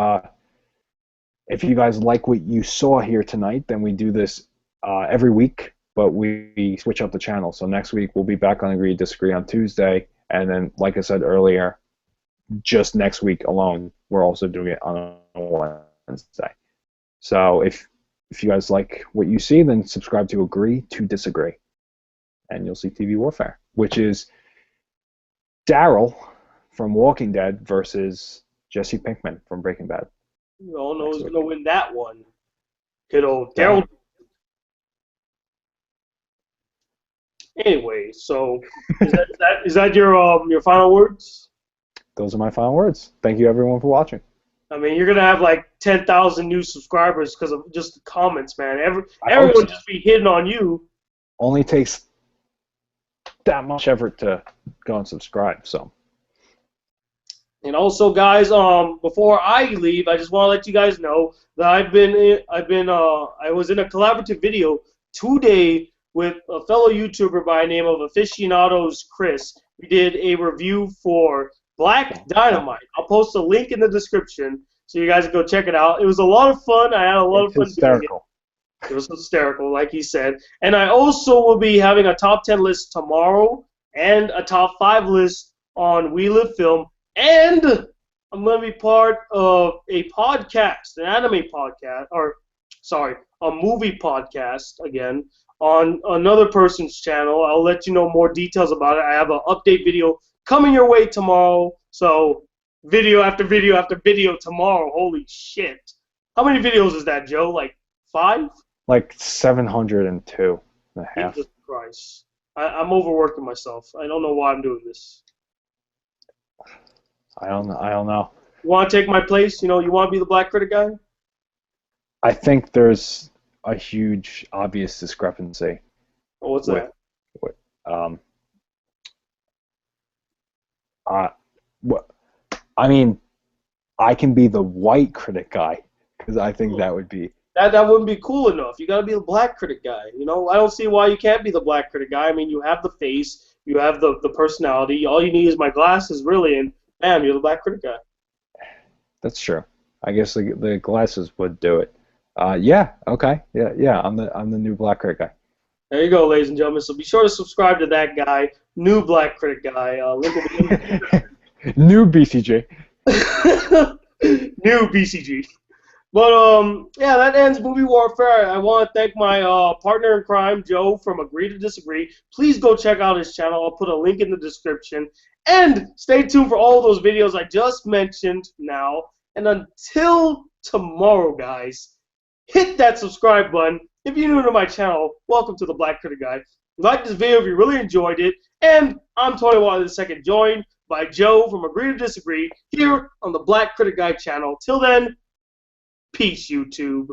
if you guys like what you saw here tonight, then we do this every week, but we switch up the channel. So next week we'll be back on Agree to Disagree on Tuesday, and then, like I said earlier, just next week alone, we're also doing it on a Wednesday. So if you guys like what you see, then subscribe to Agree to Disagree, and you'll see TV Warfare, which is Daryl from Walking Dead versus Jesse Pinkman from Breaking Bad. You all know who's gonna win that one. Good old Daryl. Anyway, so is that your final words? Those are my final words. Thank you, everyone, for watching. I mean, you're gonna have like 10,000 new subscribers because of just the comments, man. Everyone just be hitting on you. Only takes that much effort to go and subscribe. So. And also, guys, before I leave, I just want to let you guys know that I was in a collaborative video today with a fellow YouTuber by the name of Aficionados Chris. We did a review for Black Dynamite. I'll post a link in the description so you guys can go check it out. It was a lot of fun. I had a lot of fun doing it. It was hysterical, like he said. And I also will be having a top 10 list tomorrow and a top 5 list on We Live Film. And I'm going to be part of a podcast, an anime podcast, a movie podcast, again, on another person's channel. I'll let you know more details about it. I have an update video coming your way tomorrow. So video after video after video tomorrow. Holy shit. How many videos is that, Joe? Like 5? Like 702 and a half. Jesus Christ. I'm overworking myself. I don't know why I'm doing this. I don't know. You want to take my place? You want to be the Black Critic guy? I think there's a huge, obvious discrepancy. Oh, what's that? I mean, I can be the white critic guy because I think that would be. That wouldn't be cool enough. You got to be the Black Critic guy. I don't see why you can't be the Black Critic guy. I mean, you have the face, you have the personality. All you need is my glasses, really, and bam, you're the Black Critic guy. That's true. I guess the glasses would do it. Yeah. Okay. Yeah. I'm the new Black Critic guy. There you go, ladies and gentlemen. So be sure to subscribe to that guy, new Black Critic guy. Link will be in the description. New BCG. New BCG. But yeah, that ends Movie Warfare. I want to thank my partner in crime, Joe, from Agree to Disagree. Please go check out his channel. I'll put a link in the description. And stay tuned for all those videos I just mentioned now. And until tomorrow, guys, hit that subscribe button. If you're new to my channel, welcome to the Black Critic Guy. Like this video if you really enjoyed it. And I'm Tony Water II, joined by Joe from Agree to Disagree here on the Black Critic Guy channel. Till then, peace, YouTube.